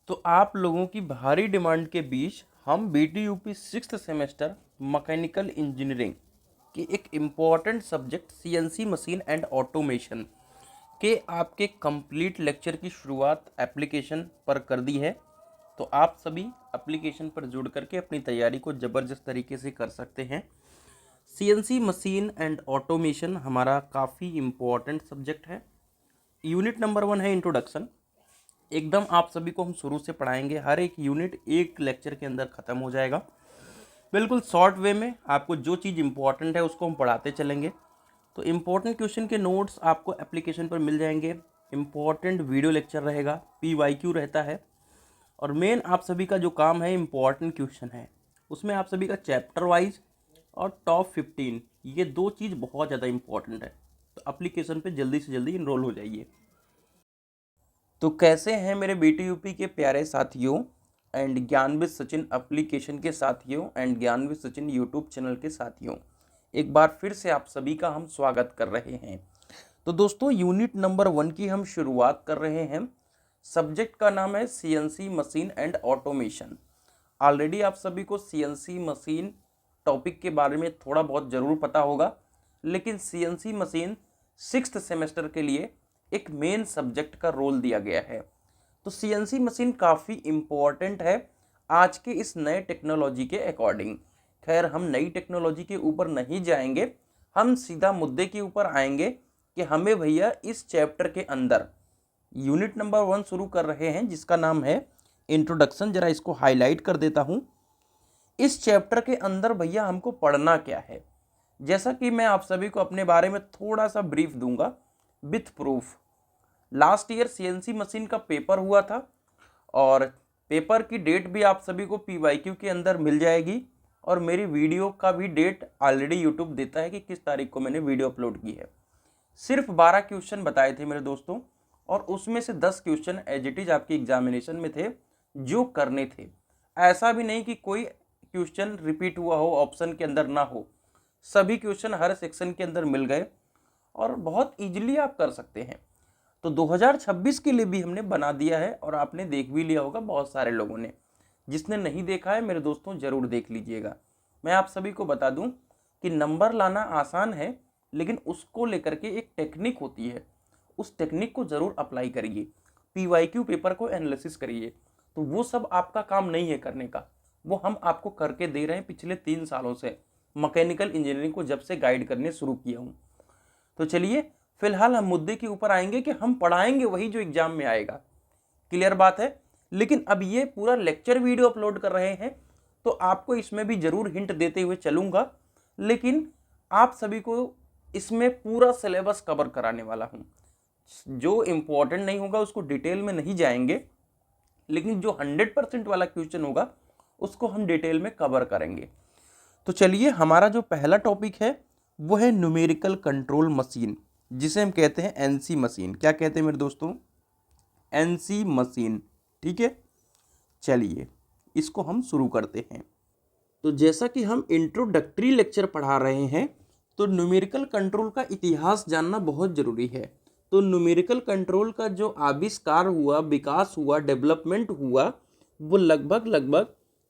तो आप लोगों की भारी डिमांड के बीच हम BTUP sixth semester mechanical engineering के एक important subject CNC machine and automation के आपके कंप्लीट लेक्चर की शुरुआत एप्लीकेशन पर कर दी है। तो आप सभी एप्लीकेशन पर जुड़ करके अपनी तैयारी को ज़बरदस्त तरीके से कर सकते हैं। सीएनसी मशीन एंड ऑटोमेशन हमारा काफ़ी इम्पॉर्टेंट सब्जेक्ट है। यूनिट नंबर 1 है इंट्रोडक्शन। एकदम आप सभी को हम शुरू से पढ़ाएंगे, हर एक यूनिट एक लेक्चर के अंदर ख़त्म हो जाएगा। बिल्कुल शॉर्ट वे में आपको जो चीज़ इंपॉर्टेंट है उसको हम पढ़ाते चलेंगे। तो इम्पॉर्टेंट क्वेश्चन के नोट्स आपको एप्लीकेशन पर मिल जाएंगे। इम्पॉर्टेंट वीडियो लेक्चर रहेगा, PYQ रहता है। और मेन आप सभी का जो काम है इम्पॉर्टेंट क्वेश्चन है, उसमें आप सभी का चैप्टर वाइज और टॉप 15 ये दो चीज़ बहुत ज़्यादा इंपॉर्टेंट है। तो एप्लीकेशन पे जल्दी से जल्दी इनरोल हो जाइए। तो कैसे हैं मेरे बीटीयूपी के प्यारे साथियों एंड ज्ञान विद सचिन एप्लीकेशन के साथियों एंड ज्ञान विद सचिन यूट्यूब चैनल के साथियों, एक बार फिर से आप सभी का हम स्वागत कर रहे हैं। तो दोस्तों यूनिट नंबर 1 की हम शुरुआत कर रहे हैं। सब्जेक्ट का नाम है CNC machine and automation. Already आप सभी को सीएनसी मशीन टॉपिक के बारे में थोड़ा बहुत ज़रूर पता होगा, लेकिन सीएनसी मशीन सिक्स्थ सेमेस्टर के लिए एक मेन सब्जेक्ट का रोल दिया गया है। तो सीएनसी मशीन काफ़ी इम्पोर्टेंट है आज के इस नए टेक्नोलॉजी के अकॉर्डिंग। खैर हम नई टेक्नोलॉजी के ऊपर नहीं जाएंगे, हम सीधा मुद्दे के ऊपर आएंगे कि हमें भैया इस चैप्टर के अंदर यूनिट नंबर 1 शुरू कर रहे हैं जिसका नाम है इंट्रोडक्शन। जरा इसको हाईलाइट कर देता हूँ। इस चैप्टर के अंदर भैया हमको पढ़ना क्या है, जैसा कि मैं आप सभी को अपने बारे में थोड़ा सा ब्रीफ दूंगा with proof. Last year CNC machine का पेपर हुआ था और पेपर की डेट भी आप सभी को PYQ के अंदर मिल जाएगी और मेरी वीडियो का भी डेट ऑलरेडी यूट्यूब देता है कि किस तारीख को मैंने वीडियो अपलोड की है। सिर्फ 12 क्वेश्चन बताए थे मेरे दोस्तों और उसमें से 10 क्वेश्चन एज इट इज आपकी एग्जामिनेशन में थे जो करने थे। ऐसा भी नहीं कि कोई क्वेश्चन रिपीट हुआ हो, ऑप्शन के अंदर ना हो। सभी क्वेश्चन हर सेक्शन के अंदर मिल गए और बहुत ईजिली आप कर सकते हैं। तो 2026 के लिए भी हमने बना दिया है और आपने देख भी लिया होगा बहुत सारे लोगों ने। जिसने नहीं देखा है मेरे दोस्तों ज़रूर देख लीजिएगा। मैं आप सभी को बता दूं कि नंबर लाना आसान है, लेकिन उसको लेकर के एक टेक्निक होती है, उस टेक्निक को ज़रूर अप्लाई करिए। PYQ पेपर को एनालिसिस करिए। तो वो सब आपका काम नहीं है करने का, वो हम आपको करके दे रहे हैं पिछले 3 सालों से, मैकेनिकल इंजीनियरिंग को जब से गाइड करने शुरू किया हूँ। तो चलिए फिलहाल हम मुद्दे के ऊपर आएंगे कि हम पढ़ाएंगे वही जो एग्जाम में आएगा। क्लियर बात है। लेकिन अब ये पूरा लेक्चर वीडियो अपलोड कर रहे हैं तो आपको इसमें भी जरूर हिंट देते हुए चलूंगा, लेकिन आप सभी को इसमें पूरा सिलेबस कवर कराने वाला हूं। जो इंपॉर्टेंट नहीं होगा उसको डिटेल में नहीं जाएंगे, लेकिन जो 100% वाला क्वेश्चन होगा उसको हम डिटेल में कवर करेंगे। तो चलिए हमारा जो पहला टॉपिक है वो है न्यूमेरिकल कंट्रोल मशीन, जिसे हम कहते हैं NC मशीन। क्या कहते हैं मेरे दोस्तों? NC machine. ठीक है, चलिए इसको हम शुरू करते हैं। तो जैसा कि हम इंट्रोडक्टरी लेक्चर पढ़ा रहे हैं, तो न्यूमेरिकल कंट्रोल का इतिहास जानना बहुत ज़रूरी है। तो न्यूमेरिकल कंट्रोल का जो आविष्कार हुआ, विकास हुआ, डेवलपमेंट हुआ, वो लगभग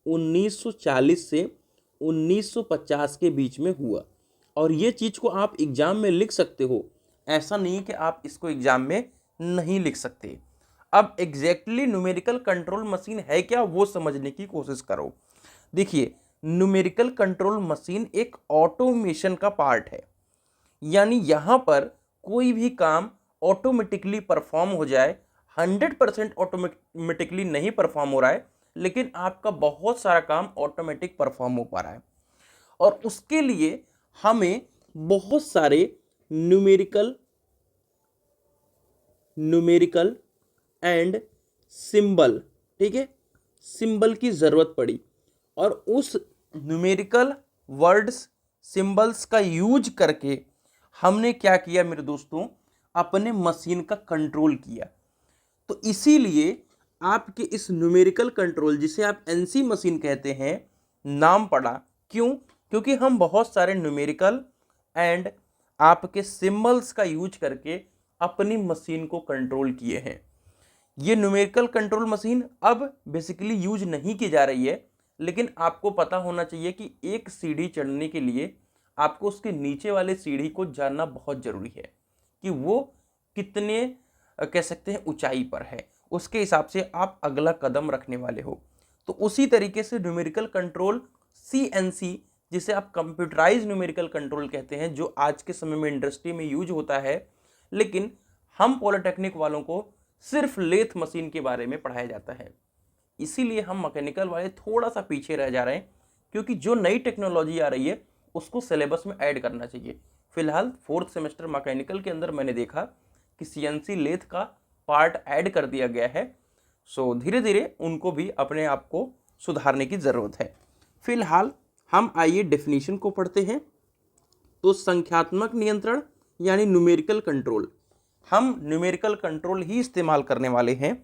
1940 से 1950 के बीच में हुआ। और ये चीज़ को आप एग्ज़ाम में लिख सकते हो, ऐसा नहीं कि आप इसको एग्ज़ाम में नहीं लिख सकते। अब एग्जैक्टली न्यूमेरिकल कंट्रोल मशीन है क्या वो समझने की कोशिश करो। देखिए न्यूमेरिकल कंट्रोल मशीन एक ऑटोमेशन का पार्ट है, यानी यहाँ पर कोई भी काम ऑटोमेटिकली परफॉर्म हो जाए। 100% ऑटोमेटिकली नहीं परफॉर्म हो रहा है, लेकिन आपका बहुत सारा काम ऑटोमेटिक परफॉर्म हो पा रहा है। और उसके लिए हमें बहुत सारे न्यूमेरिकल एंड सिंबल, ठीक है, सिंबल की ज़रूरत पड़ी। और उस न्यूमेरिकल वर्ड्स सिंबल्स का यूज करके हमने क्या किया मेरे दोस्तों, अपने मशीन का कंट्रोल किया। तो इसीलिए आपके इस न्यूमेरिकल कंट्रोल, जिसे आप NC मशीन कहते हैं, नाम पड़ा। क्यों? क्योंकि हम बहुत सारे न्यूमेरिकल एंड आपके सिंबल्स का यूज करके अपनी मशीन को कंट्रोल किए हैं। ये न्यूमेरिकल कंट्रोल मशीन अब बेसिकली यूज नहीं की जा रही है, लेकिन आपको पता होना चाहिए कि एक सीढ़ी चढ़ने के लिए आपको उसके नीचे वाले सीढ़ी को जानना बहुत ज़रूरी है कि वो कितने कह सकते हैं ऊंचाई पर है, उसके हिसाब से आप अगला कदम रखने वाले हो। तो उसी तरीके से न्यूमेरिकल कंट्रोल CNC, जिसे आप कंप्यूटराइज न्यूमेरिकल कंट्रोल कहते हैं, जो आज के समय में इंडस्ट्री में यूज होता है, लेकिन हम पॉलिटेक्निक वालों को सिर्फ लेथ मशीन के बारे में पढ़ाया जाता है। इसीलिए हम मैकेनिकल वाले थोड़ा सा पीछे रह जा रहे हैं, क्योंकि जो नई टेक्नोलॉजी आ रही है उसको सिलेबस में ऐड करना चाहिए। फिलहाल 4th सेमेस्टर मैकेनिकल के अंदर मैंने देखा कि CNC लेथ का पार्ट ऐड कर दिया गया है। सो धीरे धीरे उनको भी अपने आप को सुधारने की ज़रूरत है। फिलहाल हम आइए डेफिनेशन को पढ़ते हैं। तो संख्यात्मक नियंत्रण यानी न्यूमेरिकल कंट्रोल, हम न्यूमेरिकल कंट्रोल ही इस्तेमाल करने वाले हैं।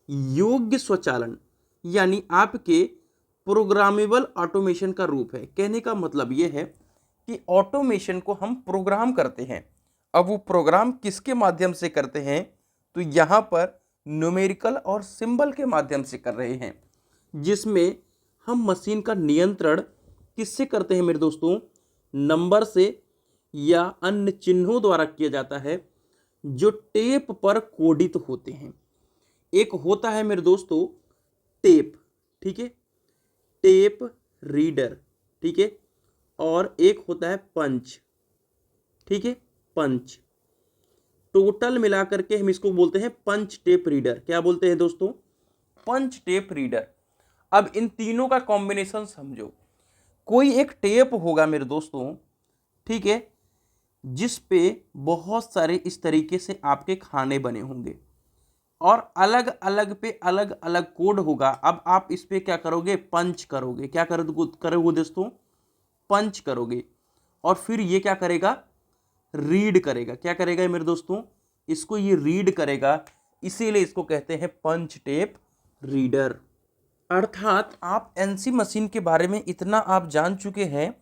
योग्य स्वचालन यानी आपके प्रोग्रामेबल ऑटोमेशन का रूप है। कहने का मतलब यह है कि ऑटोमेशन को हम प्रोग्राम करते हैं। अब वो प्रोग्राम किसके माध्यम से करते हैं, तो यहाँ पर न्यूमेरिकल और सिंबल के माध्यम से कर रहे हैं, जिसमें हम मशीन का नियंत्रण किससे करते हैं मेरे दोस्तों, नंबर से या अन्य चिन्हों द्वारा किया जाता है जो टेप पर कोडित होते हैं। एक होता है मेरे दोस्तों टेप, ठीक है, टेप रीडर, ठीक है, और एक होता है पंच, ठीक है, पंच। टोटल मिलाकर के हम इसको बोलते हैं पंच टेप रीडर। क्या बोलते हैं दोस्तों, पंच टेप रीडर। अब इन तीनों का कॉम्बिनेशन समझो। कोई एक टेप होगा मेरे दोस्तों, ठीक है, जिस पे बहुत सारे इस तरीके से आपके खाने बने होंगे और अलग अलग पे अलग अलग कोड होगा। अब आप इस पे क्या करोगे, पंच करोगे। क्या करोगे दोस्तों, पंच करोगे। और फिर ये क्या करेगा, रीड करेगा। क्या करेगा मेरे दोस्तों, इसको ये रीड करेगा, इसीलिए इसको कहते हैं पंच टेप रीडर। अर्थात आप NC मशीन के बारे में इतना आप जान चुके हैं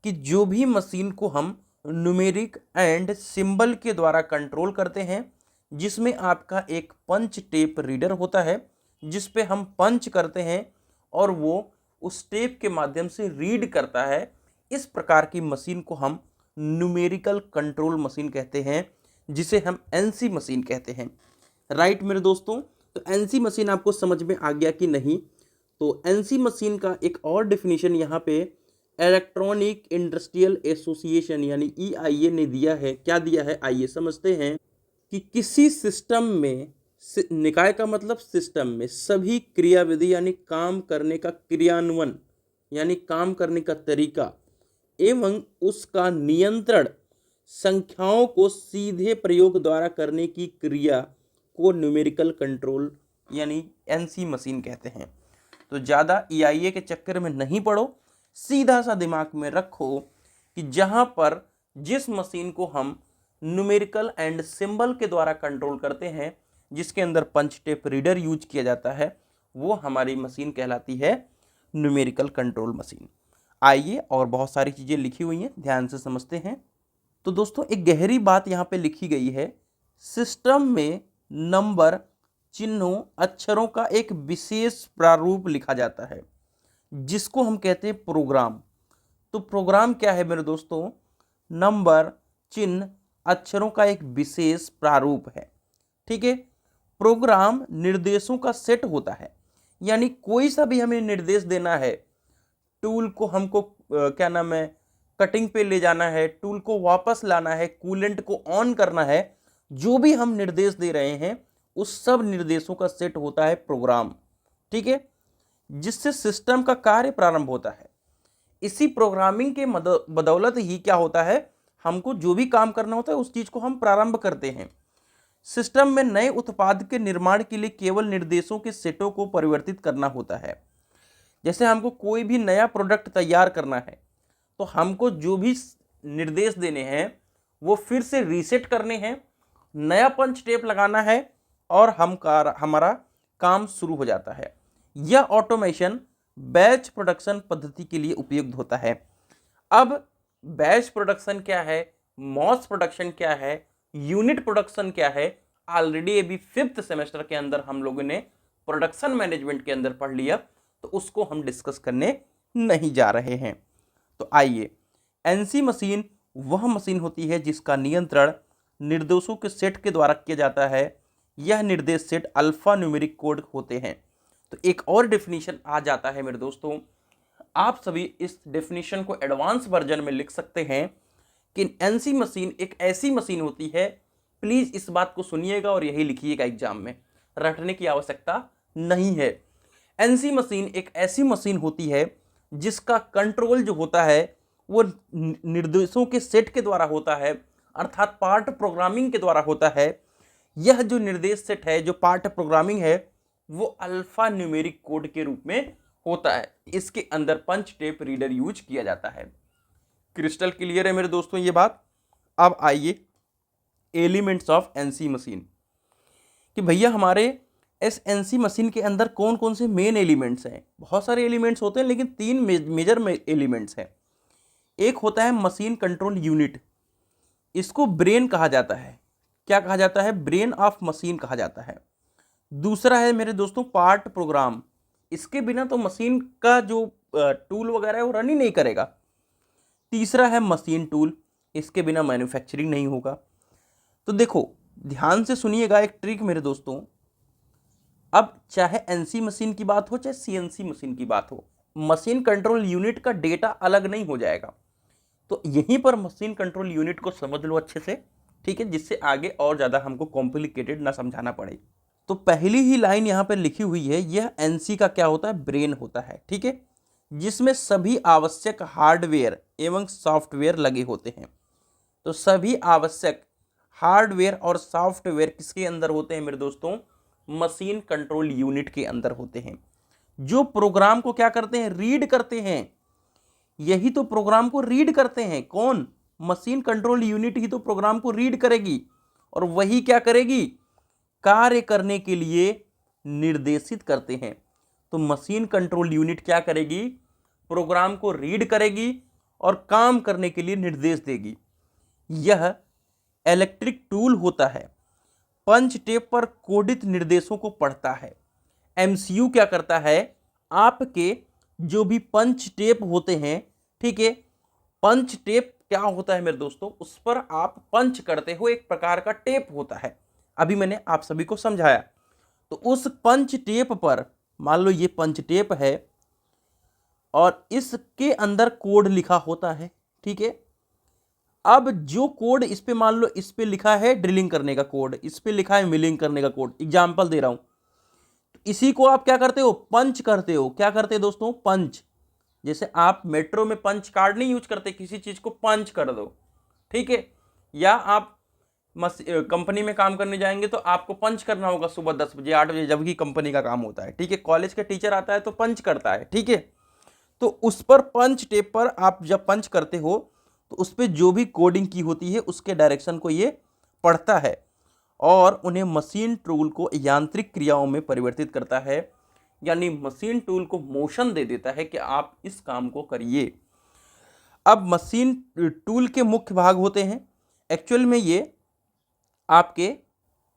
कि जो भी मशीन को हम न्यूमेरिक एंड सिंबल के द्वारा कंट्रोल करते हैं, जिसमें आपका एक पंच टेप रीडर होता है जिस पे हम पंच करते हैं और वो उस टेप के माध्यम से रीड करता है, इस प्रकार की मशीन को हम न्यूमेरिकल कंट्रोल मशीन कहते हैं, जिसे हम NC मशीन कहते हैं। राइट मेरे दोस्तों, तो NC मशीन आपको समझ में आ गया कि नहीं। तो NC मशीन का एक और डेफिनेशन यहाँ पे इलेक्ट्रॉनिक इंडस्ट्रियल एसोसिएशन यानी EIA ने दिया है। क्या दिया है, आइए समझते हैं कि किसी सिस्टम में, निकाय का मतलब सिस्टम में, सभी क्रियाविधि यानी काम करने का क्रियान्वयन यानी काम करने का तरीका एवं उसका नियंत्रण संख्याओं को सीधे प्रयोग द्वारा करने की क्रिया को न्यूमेरिकल कंट्रोल यानी NC मशीन कहते हैं। तो ज़्यादा EIA के चक्कर में नहीं पड़ो, सीधा सा दिमाग में रखो कि जहाँ पर जिस मशीन को हम न्यूमेरिकल एंड सिंबल के द्वारा कंट्रोल करते हैं, जिसके अंदर पंच टेप रीडर यूज किया जाता है, वो हमारी मशीन कहलाती है न्यूमेरिकल कंट्रोल मशीन। आइए, और बहुत सारी चीज़ें लिखी हुई हैं, ध्यान से समझते हैं। तो दोस्तों एक गहरी बात यहाँ पे लिखी गई है, सिस्टम में नंबर, चिन्हों, अक्षरों का एक विशेष प्रारूप लिखा जाता है जिसको हम कहते हैं प्रोग्राम। तो प्रोग्राम क्या है मेरे दोस्तों, नंबर, चिन्ह, अक्षरों का एक विशेष प्रारूप है, ठीक है। प्रोग्राम निर्देशों का सेट होता है, यानी कोई सा भी हमें निर्देश देना है, टूल को हमको क्या नाम है, कटिंग पे ले जाना है, टूल को वापस लाना है, कूलेंट को ऑन करना है, जो भी हम निर्देश दे रहे हैं उस सब निर्देशों का सेट होता है प्रोग्राम, ठीक है, जिससे सिस्टम का कार्य प्रारंभ होता है। इसी प्रोग्रामिंग के बदौलत ही क्या होता है, हमको जो भी काम करना होता है उस चीज को हम प्रारंभ करते हैं। सिस्टम में नए उत्पाद के निर्माण के लिए केवल निर्देशों के सेटों को परिवर्तित करना होता है। जैसे हमको कोई भी नया प्रोडक्ट तैयार करना है तो हमको जो भी निर्देश देने हैं वो फिर से रीसेट करने हैं, नया पंच टेप लगाना है और हमारा काम शुरू हो जाता है। यह ऑटोमेशन बैच प्रोडक्शन पद्धति के लिए उपयुक्त होता है। अब बैच प्रोडक्शन क्या है, मॉस प्रोडक्शन क्या है, यूनिट प्रोडक्शन क्या है, ऑलरेडी अभी 5th सेमेस्टर के अंदर हम लोगों ने प्रोडक्शन मैनेजमेंट के अंदर पढ़ लिया, तो उसको हम डिस्कस करने नहीं जा रहे हैं। तो आइए, एनसी मशीन वह मशीन होती है जिसका नियंत्रण निर्देशों के सेट के द्वारा किया जाता है। यह निर्देश सेट अल्फा न्यूमेरिक कोड होते हैं। तो एक और डेफिनेशन आ जाता है मेरे दोस्तों, आप सभी इस डेफिनेशन को एडवांस वर्जन में लिख सकते हैं कि एनसी मशीन एक ऐसी मशीन होती है, प्लीज इस बात को सुनिएगा और यही लिखिएगा एग्जाम में, रटने की आवश्यकता नहीं है। एनसी मशीन एक ऐसी मशीन होती है जिसका कंट्रोल जो होता है वो निर्देशों के सेट के द्वारा होता है, अर्थात पार्ट प्रोग्रामिंग के द्वारा होता है। यह जो निर्देश सेट है, जो पार्ट प्रोग्रामिंग है, वो अल्फा न्यूमेरिक कोड के रूप में होता है। इसके अंदर पंच टेप रीडर यूज किया जाता है। क्रिस्टल क्लियर है मेरे दोस्तों ये बात। अब आइए एलिमेंट्स ऑफ एनसी मशीन, कि भैया हमारे इस एनसी मशीन के अंदर कौन कौन से मेन एलिमेंट्स हैं। बहुत सारे एलिमेंट्स होते हैं, लेकिन 3 मेजर एलिमेंट्स हैं। एक होता है मशीन कंट्रोल यूनिट, इसको ब्रेन कहा जाता है। क्या कहा जाता है? ब्रेन ऑफ मशीन कहा जाता है। दूसरा है मेरे दोस्तों पार्ट प्रोग्राम, इसके बिना तो मशीन का जो टूल वगैरह है वो रन ही नहीं करेगा। तीसरा है मशीन टूल, इसके बिना मैन्युफैक्चरिंग नहीं होगा। तो देखो ध्यान से सुनिएगा एक ट्रिक मेरे दोस्तों, अब चाहे एनसी मशीन की बात हो चाहे सीएनसी मशीन की बात हो, मशीन कंट्रोल यूनिट का डेटा अलग नहीं हो जाएगा। तो यहीं पर मशीन कंट्रोल यूनिट को समझ लो अच्छे से, ठीक है, जिससे आगे और ज़्यादा हमको कॉम्प्लिकेटेड ना समझाना पड़े। तो पहली ही लाइन यहाँ पर लिखी हुई है, यह एनसी का क्या होता है? ब्रेन होता है, ठीक है, जिसमें सभी आवश्यक हार्डवेयर एवं सॉफ्टवेयर लगे होते हैं। तो सभी आवश्यक हार्डवेयर और सॉफ्टवेयर किसके अंदर होते हैं मेरे दोस्तों? मशीन कंट्रोल यूनिट के अंदर होते हैं, जो प्रोग्राम को क्या करते हैं? रीड करते हैं। यही तो प्रोग्राम को रीड करते हैं। कौन? मशीन कंट्रोल यूनिट ही तो प्रोग्राम को रीड करेगी, और वही क्या करेगी? कार्य करने के लिए निर्देशित करते हैं। तो मशीन कंट्रोल यूनिट क्या करेगी? प्रोग्राम को रीड करेगी और काम करने के लिए निर्देश देगी। यह इलेक्ट्रिक टूल होता है, पंच टेप पर कोडित निर्देशों को पढ़ता है। एमसीयू क्या करता है? आपके जो भी पंच टेप होते हैं, ठीक है, पंच टेप क्या होता है मेरे दोस्तों? उस पर आप पंच करते हो, एक प्रकार का टेप होता है। अभी मैंने आप सभी को समझाया। तो उस पंच टेप पर, मान लो ये पंच टेप है और इसके अंदर कोड लिखा होता है, ठीक है। अब जो कोड इस पे, मान लो इस पे लिखा है ड्रिलिंग करने का कोड, इस पे लिखा है मिलिंग करने का कोड, एग्जाम्पल दे रहा हूं। तो इसी को आप क्या करते हो? पंच करते हो। क्या करते हैं दोस्तों? पंच। जैसे आप मेट्रो में पंच कार्ड नहीं यूज करते, किसी चीज को पंच कर दो, ठीक है। या आप कंपनी में काम करने जाएंगे तो आपको पंच करना होगा सुबह 10 बजे 8 बजे, जब भी कंपनी का काम होता है, ठीक है। कॉलेज का टीचर आता है तो पंच करता है, ठीक है। तो उस पर पंच टेप पर आप जब पंच करते हो तो उस पर जो भी कोडिंग की होती है उसके डायरेक्शन को ये पढ़ता है और उन्हें मशीन टूल को यांत्रिक क्रियाओं में परिवर्तित करता है, यानी मशीन टूल को मोशन दे देता है कि आप इस काम को करिए। अब मशीन टूल के मुख्य भाग होते हैं। एक्चुअल में ये आपके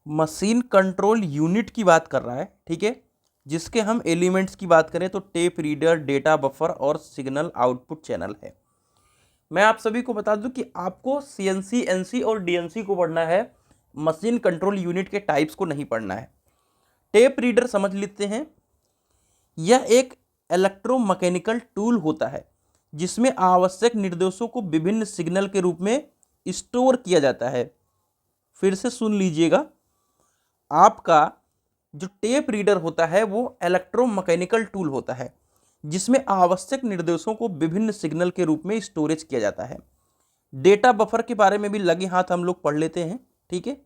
मशीन कंट्रोल यूनिट की बात कर रहा है, ठीक है, जिसके हम एलिमेंट्स की बात करें तो टेप रीडर, डेटा बफर और सिग्नल आउटपुट चैनल है। मैं आप सभी को बता दूं कि आपको सीएनसी, एनसी और डीएनसी को पढ़ना है, मशीन कंट्रोल यूनिट के टाइप्स को नहीं पढ़ना है। टेप रीडर समझ लेते हैं। यह एक इलेक्ट्रोमैकेनिकल टूल होता है जिसमें आवश्यक निर्देशों को विभिन्न सिग्नल के रूप में स्टोर किया जाता है। फिर से सुन लीजिएगा, आपका जो टेप रीडर होता है वो इलेक्ट्रोमैकेनिकल टूल होता है जिसमें आवश्यक निर्देशों को विभिन्न सिग्नल के रूप में स्टोरेज किया जाता है। डेटा बफर के बारे में भी लगे हाथ हम लोग पढ़ लेते हैं, ठीक है।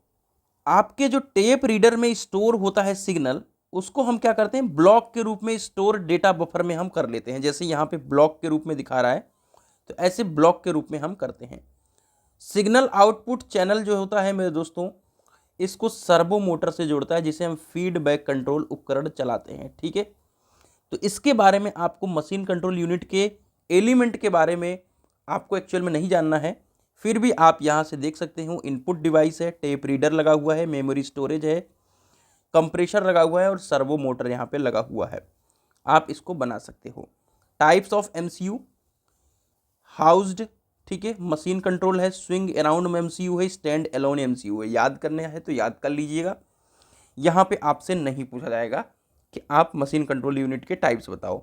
आपके जो टेप रीडर में स्टोर होता है सिग्नल, उसको हम क्या करते हैं? ब्लॉक के रूप में स्टोर डेटा बफर में हम कर लेते हैं। जैसे यहाँ पे ब्लॉक के रूप में दिखा रहा है, तो ऐसे ब्लॉक के रूप में हम करते हैं। सिग्नल आउटपुट चैनल जो होता है मेरे दोस्तों, इसको सर्वो मोटर से जोड़ता है जिसे हम फीडबैक कंट्रोल उपकरण चलाते हैं, ठीक है। तो इसके बारे में आपको मशीन कंट्रोल यूनिट के एलिमेंट के बारे में आपको एक्चुअल में नहीं जानना है। फिर भी आप यहाँ से देख सकते हो इनपुट डिवाइस है, टेप रीडर लगा हुआ है, मेमोरी स्टोरेज है, कंप्रेशर लगा हुआ है और सर्वो मोटर यहाँ पे लगा हुआ है। आप इसको बना सकते हो। टाइप्स ऑफ एमसीयू, हाउस्ड, ठीक है, मशीन कंट्रोल है, स्विंग अराउंड एमसीयू है, स्टैंड अलोन एमसीयू है। याद करने है तो याद कर लीजिएगा। यहाँ पे आपसे नहीं पूछा जाएगा कि आप मशीन कंट्रोल यूनिट के टाइप्स बताओ।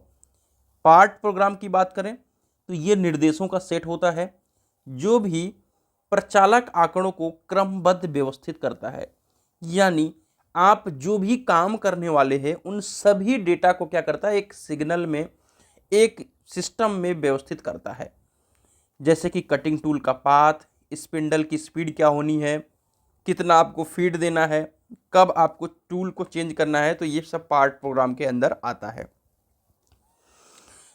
पार्ट प्रोग्राम की बात करें तो ये निर्देशों का सेट होता है जो भी प्रचालक आंकड़ों को क्रमबद्ध व्यवस्थित करता है। यानी आप जो भी काम करने वाले हैं उन सभी डेटा को क्या करता है, एक सिग्नल में, एक सिस्टम में व्यवस्थित करता है। जैसे कि कटिंग टूल का पाथ, स्पिंडल की स्पीड क्या होनी है, कितना आपको फीड देना है, कब आपको टूल को चेंज करना है, तो ये सब पार्ट प्रोग्राम के अंदर आता है।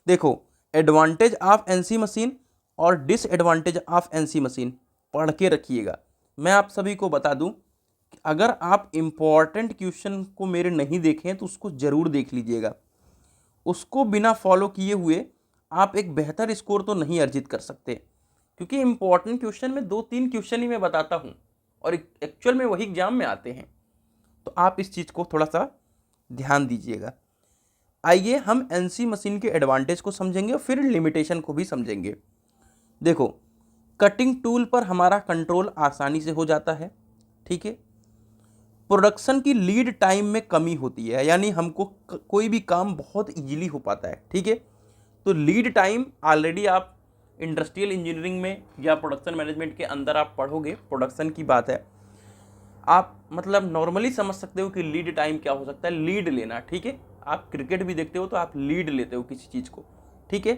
देखो, एडवांटेज ऑफ एनसी मशीन और डिसएडवांटेज ऑफ एनसी मशीन पढ़ के रखिएगा। मैं आप सभी को बता दूं कि अगर आप इम्पॉर्टेंट क्वेश्चन को मेरे नहीं देखें तो उसको ज़रूर देख लीजिएगा। उसको बिना फॉलो किए हुए आप एक बेहतर स्कोर तो नहीं अर्जित कर सकते, क्योंकि इम्पॉर्टेंट क्वेश्चन में 2-3 क्वेश्चन ही मैं बताता हूँ और एक्चुअल में वही एग्जाम में आते हैं। तो आप इस चीज़ को थोड़ा सा ध्यान दीजिएगा। आइए हम एनसी मशीन के एडवांटेज को समझेंगे और फिर लिमिटेशन को भी समझेंगे। देखो, कटिंग टूल पर हमारा कंट्रोल आसानी से हो जाता है, ठीक है। प्रोडक्शन की लीड टाइम में कमी होती है, यानी हमको कोई भी काम बहुत इजीली हो पाता है, ठीक है। तो लीड टाइम ऑलरेडी आप इंडस्ट्रियल इंजीनियरिंग में या प्रोडक्शन मैनेजमेंट के अंदर आप पढ़ोगे, प्रोडक्शन की बात है, आप मतलब नॉर्मली समझ सकते हो कि लीड टाइम क्या हो सकता है। लीड लेना, ठीक है, आप क्रिकेट भी देखते हो तो आप लीड लेते हो किसी चीज़ को, ठीक है।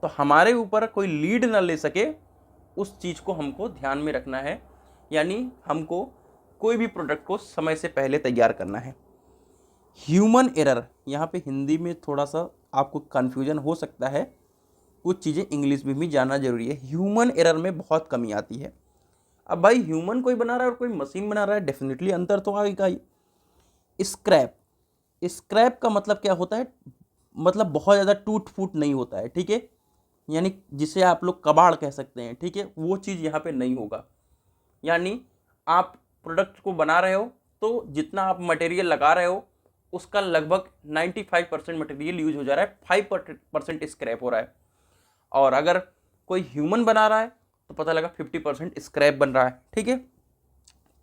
तो हमारे ऊपर कोई लीड ना ले सके उस चीज़ को हमको ध्यान में रखना है, यानी हमको कोई भी प्रोडक्ट को समय से पहले तैयार करना है। ह्यूमन एरर, यहाँ पे हिंदी में थोड़ा सा आपको कन्फ्यूजन हो सकता है, कुछ चीज़ें इंग्लिश में भी जानना जरूरी है। ह्यूमन एरर में बहुत कमी आती है। अब भाई ह्यूमन कोई बना रहा है और कोई मशीन बना रहा है, डेफिनेटली अंतर तो आएगा ही। स्क्रैप, स्क्रैप का मतलब क्या होता है, मतलब बहुत ज़्यादा टूट फूट नहीं होता है, ठीक है, यानी जिसे आप लोग कबाड़ कह सकते हैं, ठीक है, वो चीज़ यहाँ पे नहीं होगा। यानी आप प्रोडक्ट को बना रहे हो तो जितना आप मटेरियल लगा रहे हो उसका लगभग 95% मटेरियल यूज हो जा रहा है, 5% स्क्रैप हो रहा है। और अगर कोई ह्यूमन बना रहा है तो पता लगा 50% स्क्रैप बन रहा है, ठीक है।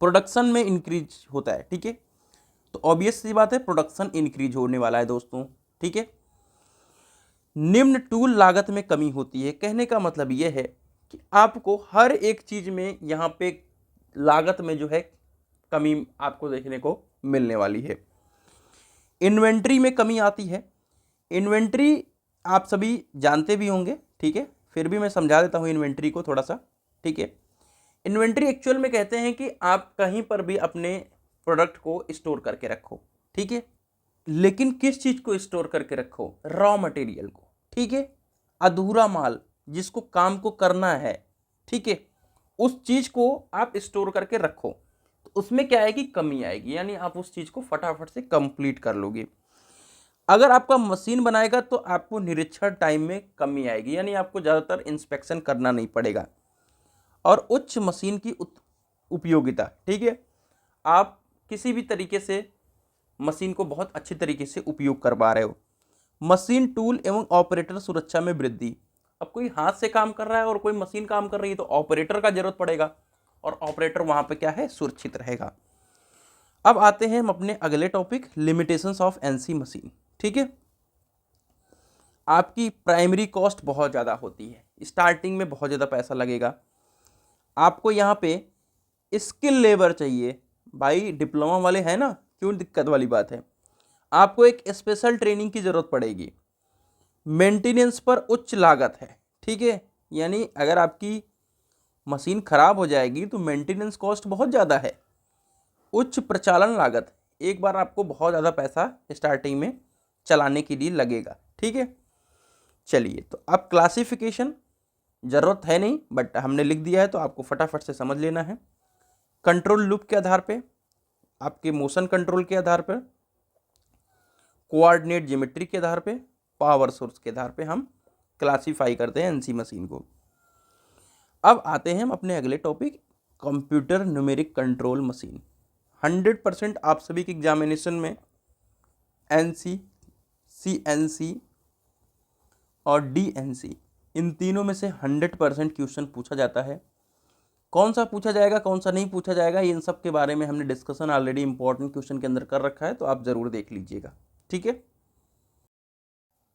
प्रोडक्शन में इंक्रीज होता है, ठीक है, तो ऑब्वियस सी बात है प्रोडक्शन इंक्रीज होने वाला है दोस्तों, ठीक है। निम्न टूल लागत में कमी होती है, कहने का मतलब यह है कि आपको हर एक चीज में यहाँ पे लागत में जो है कमी आपको देखने को मिलने वाली है। इन्वेंट्री में कमी आती है। इन्वेंट्री आप सभी जानते भी होंगे, ठीक है, फिर भी मैं समझा देता हूँ इन्वेंट्री को थोड़ा सा, ठीक है। इन्वेंट्री एक्चुअल में कहते हैं कि आप कहीं पर भी अपने प्रोडक्ट को स्टोर करके रखो, ठीक है, लेकिन किस चीज को स्टोर करके रखो, रॉ मटेरियल को, ठीक है, अधूरा माल जिसको काम को करना है, ठीक है, उस चीज को आप स्टोर करके रखो, तो उसमें क्या आएगी, कमी आएगी, यानी आप उस चीज को फटाफट से कंप्लीट कर लोगे। अगर आपका मशीन बनाएगा तो आपको निरीक्षण टाइम में कमी आएगी, यानी आपको ज़्यादातर इंस्पेक्शन करना नहीं पड़ेगा। और उच्च मशीन की उपयोगिता, ठीक है, आप किसी भी तरीके से मशीन को बहुत अच्छी तरीके से उपयोग कर पा रहे हो। मशीन टूल एवं ऑपरेटर सुरक्षा में वृद्धि, अब कोई हाथ से काम कर रहा है और कोई मशीन काम कर रही है तो ऑपरेटर का जरूरत पड़ेगा और ऑपरेटर वहां पे क्या है, सुरक्षित रहेगा। अब आते हैं हम अपने अगले topic, limitations of NC machine, ठीक है। आपकी प्राइमरी कॉस्ट बहुत ज़्यादा होती है, स्टार्टिंग में बहुत ज़्यादा पैसा लगेगा। आपको यहाँ पे स्किल लेबर चाहिए, भाई डिप्लोमा वाले हैं ना, क्यों दिक्कत वाली बात है, आपको एक स्पेशल ट्रेनिंग की ज़रूरत पड़ेगी। मेंटेनेंस पर उच्च लागत है, ठीक है, यानी अगर आपकी मशीन खराब हो जाएगी तो मेंटेनेंस कॉस्ट बहुत ज़्यादा है। उच्च प्रचालन लागत, एक बार आपको बहुत ज़्यादा पैसा स्टार्टिंग में चलाने के लिए लगेगा, ठीक है। चलिए, तो अब क्लासिफिकेशन ज़रूरत है नहीं, बट हमने लिख दिया है तो आपको फटाफट से समझ लेना है। कंट्रोल लूप के आधार पे, आपके मोशन कंट्रोल के आधार पर, कोऑर्डिनेट ज्योमेट्री के आधार पे, पावर सोर्स के आधार पे हम क्लासीफाई करते हैं एनसी मशीन को। अब आते हैं हम अपने अगले topic, computer numeric control machine. 100% आप सभी के एग्जामिनेशन में एनसी, सीएनसी और डीएनसी इन तीनों में से 100% क्वेश्चन पूछा जाता है। कौन सा पूछा जाएगा, कौन सा नहीं पूछा जाएगा, इन सब के बारे में हमने डिस्कशन ऑलरेडी इंपॉर्टेंट क्वेश्चन के अंदर कर रखा है, तो आप जरूर देख लीजिएगा। ठीक है,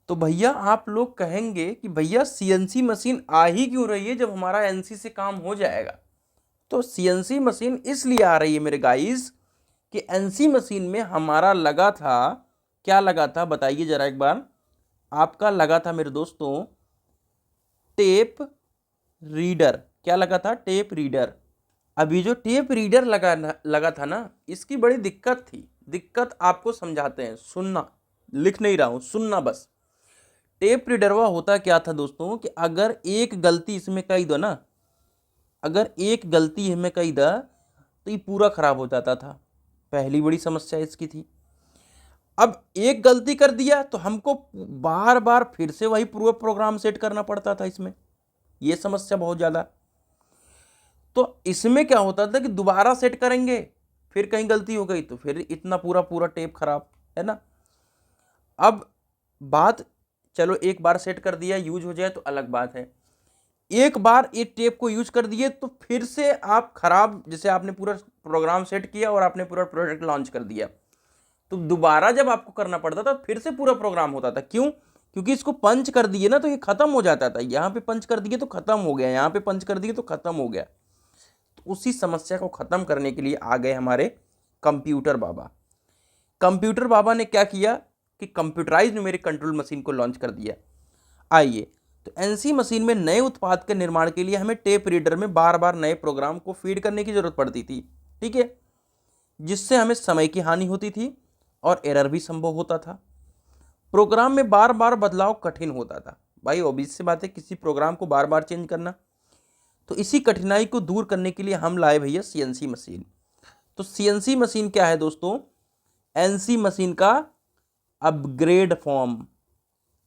तो भैया आप लोग कहेंगे कि भैया सीएनसी मशीन आ ही क्यों रही है जब हमारा एनसी से काम हो जाएगा। तो सीएनसी मशीन इसलिए आ रही है मेरे गाइस कि एनसी मशीन में हमारा लगा था, क्या लगा था बताइए जरा एक बार, आपका लगा था मेरे दोस्तों टेप रीडर। क्या लगा था? Tape reader. अभी जो टेप रीडर लगा था ना, इसकी बड़ी दिक्कत थी। दिक्कत आपको समझाते हैं, सुनना, लिख नहीं रहा हूं, सुनना बस। टेप रीडर वह होता क्या था दोस्तों कि अगर एक गलती इसमें कही दो ना, अगर एक गलती हमें कही दा तो ये पूरा खराब हो जाता था। पहली बड़ी समस्या इसकी थी। अब एक गलती कर दिया तो हमको बार बार फिर से वही पूरा प्रोग्राम सेट करना पड़ता था इसमें, ये समस्या बहुत ज़्यादा। तो इसमें क्या होता था कि दोबारा सेट करेंगे, फिर कहीं गलती हो गई तो फिर इतना पूरा पूरा टेप खराब, है ना। अब बात, चलो एक बार सेट कर दिया, यूज हो जाए तो अलग बात है। एक बार ये टेप को यूज कर दिए तो फिर से आप खराब, जैसे आपने पूरा प्रोग्राम सेट किया और आपने पूरा प्रोजेक्ट लॉन्च कर दिया, तो दोबारा जब आपको करना पड़ता था फिर से पूरा प्रोग्राम होता था। क्यों? क्योंकि इसको पंच कर दिए ना तो ये खत्म हो जाता था। यहाँ पे पंच कर दिए तो खत्म हो गया, यहाँ पे पंच कर दिए तो खत्म हो गया। तो उसी समस्या को खत्म करने के लिए आ गए हमारे कंप्यूटर बाबा। कंप्यूटर बाबा ने क्या किया कि कंप्यूटराइज न्यूमेरिक कंट्रोल मशीन को लॉन्च कर दिया। आइए, तो एनसी मशीन में नए उत्पाद के निर्माण के लिए हमें टेप रीडर में बार बार नए प्रोग्राम को फीड करने की जरूरत पड़ती थी। ठीक है, जिससे हमें समय की हानि होती थी और एरर भी संभव होता था। प्रोग्राम में बार बार बदलाव कठिन होता था। भाई ऑब्वियस सी बात है, किसी प्रोग्राम को बार बार चेंज करना। तो इसी कठिनाई को दूर करने के लिए हम लाए भैया सीएनसी मशीन। तो सीएनसी मशीन क्या है दोस्तों? एनसी मशीन का अपग्रेड फॉर्म।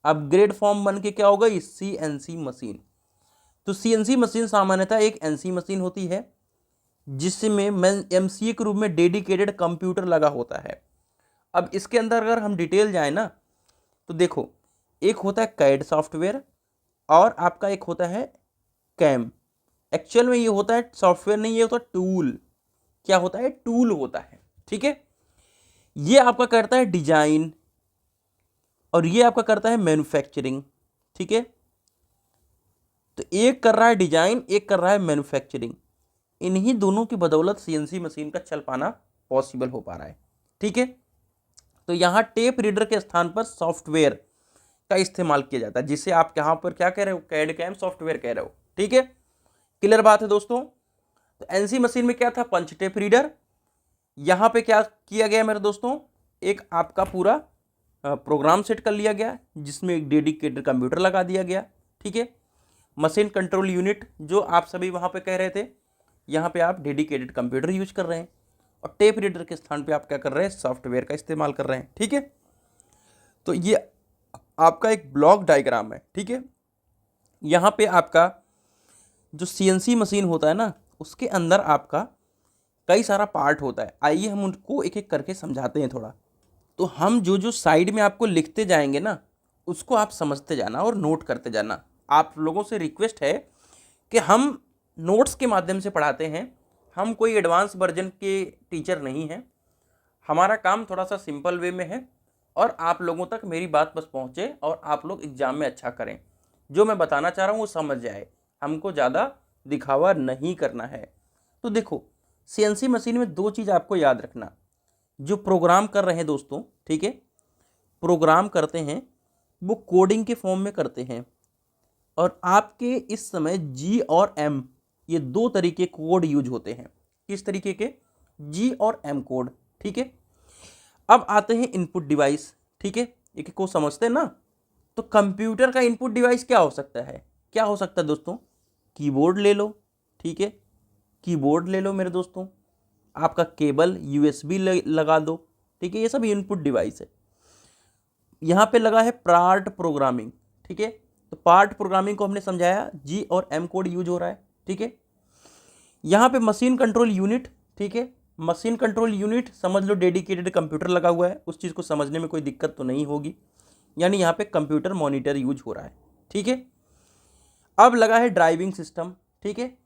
अपग्रेड फॉर्म बन के क्या होगा? इस सीएनसी मशीन। तो सीएनसी मशीन सामान्यतः एक एनसी मशीन होती है जिसमें एमसीए के रूप में डेडिकेटेड कंप्यूटर लगा होता है। अब इसके अंदर अगर हम डिटेल जाए ना तो देखो, एक होता है कैड सॉफ्टवेयर और आपका एक होता है कैम। एक्चुअल में ये होता है सॉफ्टवेयर नहीं, ये होता है टूल। क्या होता है? टूल होता है। ठीक है, ये आपका करता है डिजाइन और ये आपका करता है मैन्युफैक्चरिंग। ठीक है, तो एक कर रहा है डिजाइन, एक कर रहा है मैन्युफैक्चरिंग। इन्हीं दोनों की बदौलत सीएनसी मशीन का चल पाना पॉसिबल हो पा रहा है। ठीक है, तो यहां टेप रीडर के स्थान पर सॉफ्टवेयर का इस्तेमाल किया जाता है, जिसे आप यहां पर क्या कह रहे हो? कैड कैम सॉफ्टवेयर कह रहे हो। ठीक है, क्लियर बात है दोस्तों। तो एनसी मशीन में क्या था? पंच टेप रीडर। यहां पे क्या किया गया मेरे दोस्तों? एक आपका पूरा प्रोग्राम सेट कर लिया गया जिसमें एक डेडिकेटेड कंप्यूटर लगा दिया गया। ठीक है, मशीन कंट्रोल यूनिट जो आप सभी वहां पे कह रहे थे, यहाँ पे आप डेडिकेटेड कंप्यूटर यूज कर रहे हैं और टेप रीडर के स्थान पे आप क्या कर रहे हैं? सॉफ्टवेयर का इस्तेमाल कर रहे हैं। ठीक है, तो ये आपका एक ब्लॉक डायग्राम है। ठीक है, यहाँ पे आपका जो सीएनसी मशीन होता है ना, उसके अंदर आपका कई सारा पार्ट होता है। आइए हम उनको एक एक करके समझाते हैं थोड़ा। तो हम जो जो साइड में आपको लिखते जाएंगे ना, उसको आप समझते जाना और नोट करते जाना। आप लोगों से रिक्वेस्ट है कि हम नोट्स के माध्यम से पढ़ाते हैं, हम कोई एडवांस वर्जन के टीचर नहीं हैं। हमारा काम थोड़ा सा सिंपल वे में है और आप लोगों तक मेरी बात बस पहुँचे और आप लोग एग्जाम में अच्छा करें। जो मैं बताना चाह रहा हूँ वो समझ जाए, हमको ज़्यादा दिखावा नहीं करना है। तो देखो, सीएनसी मशीन में दो चीज़ आपको याद रखना। जो प्रोग्राम कर रहे हैं दोस्तों, ठीक है, प्रोग्राम करते हैं वो कोडिंग के फॉर्म में करते हैं और आपके इस समय जी और एम, ये दो तरीके कोड यूज होते हैं। किस तरीके के? जी और एम कोड। ठीक है, अब आते हैं इनपुट डिवाइस। ठीक है, एक को समझते हैं ना। तो कंप्यूटर का इनपुट डिवाइस क्या हो सकता है? क्या हो सकता है दोस्तों? कीबोर्ड ले लो। ठीक है, कीबोर्ड ले लो मेरे दोस्तों, आपका केबल यूएसबी लगा दो। ठीक है, ये सब इनपुट डिवाइस है। यहाँ पे लगा है पार्ट प्रोग्रामिंग। ठीक है, तो पार्ट प्रोग्रामिंग को हमने समझाया, जी और एम कोड यूज हो रहा है। ठीक है। यहाँ पे मशीन कंट्रोल यूनिट, ठीक है, मशीन कंट्रोल यूनिट समझ लो डेडिकेटेड कंप्यूटर लगा हुआ है, उस चीज़ को समझने में कोई दिक्कत तो नहीं होगी, यानी यहाँ पे कंप्यूटर मॉनिटर यूज हो रहा है, ठीक है। अब लगा है ड्राइविंग सिस्टम, ठीक है,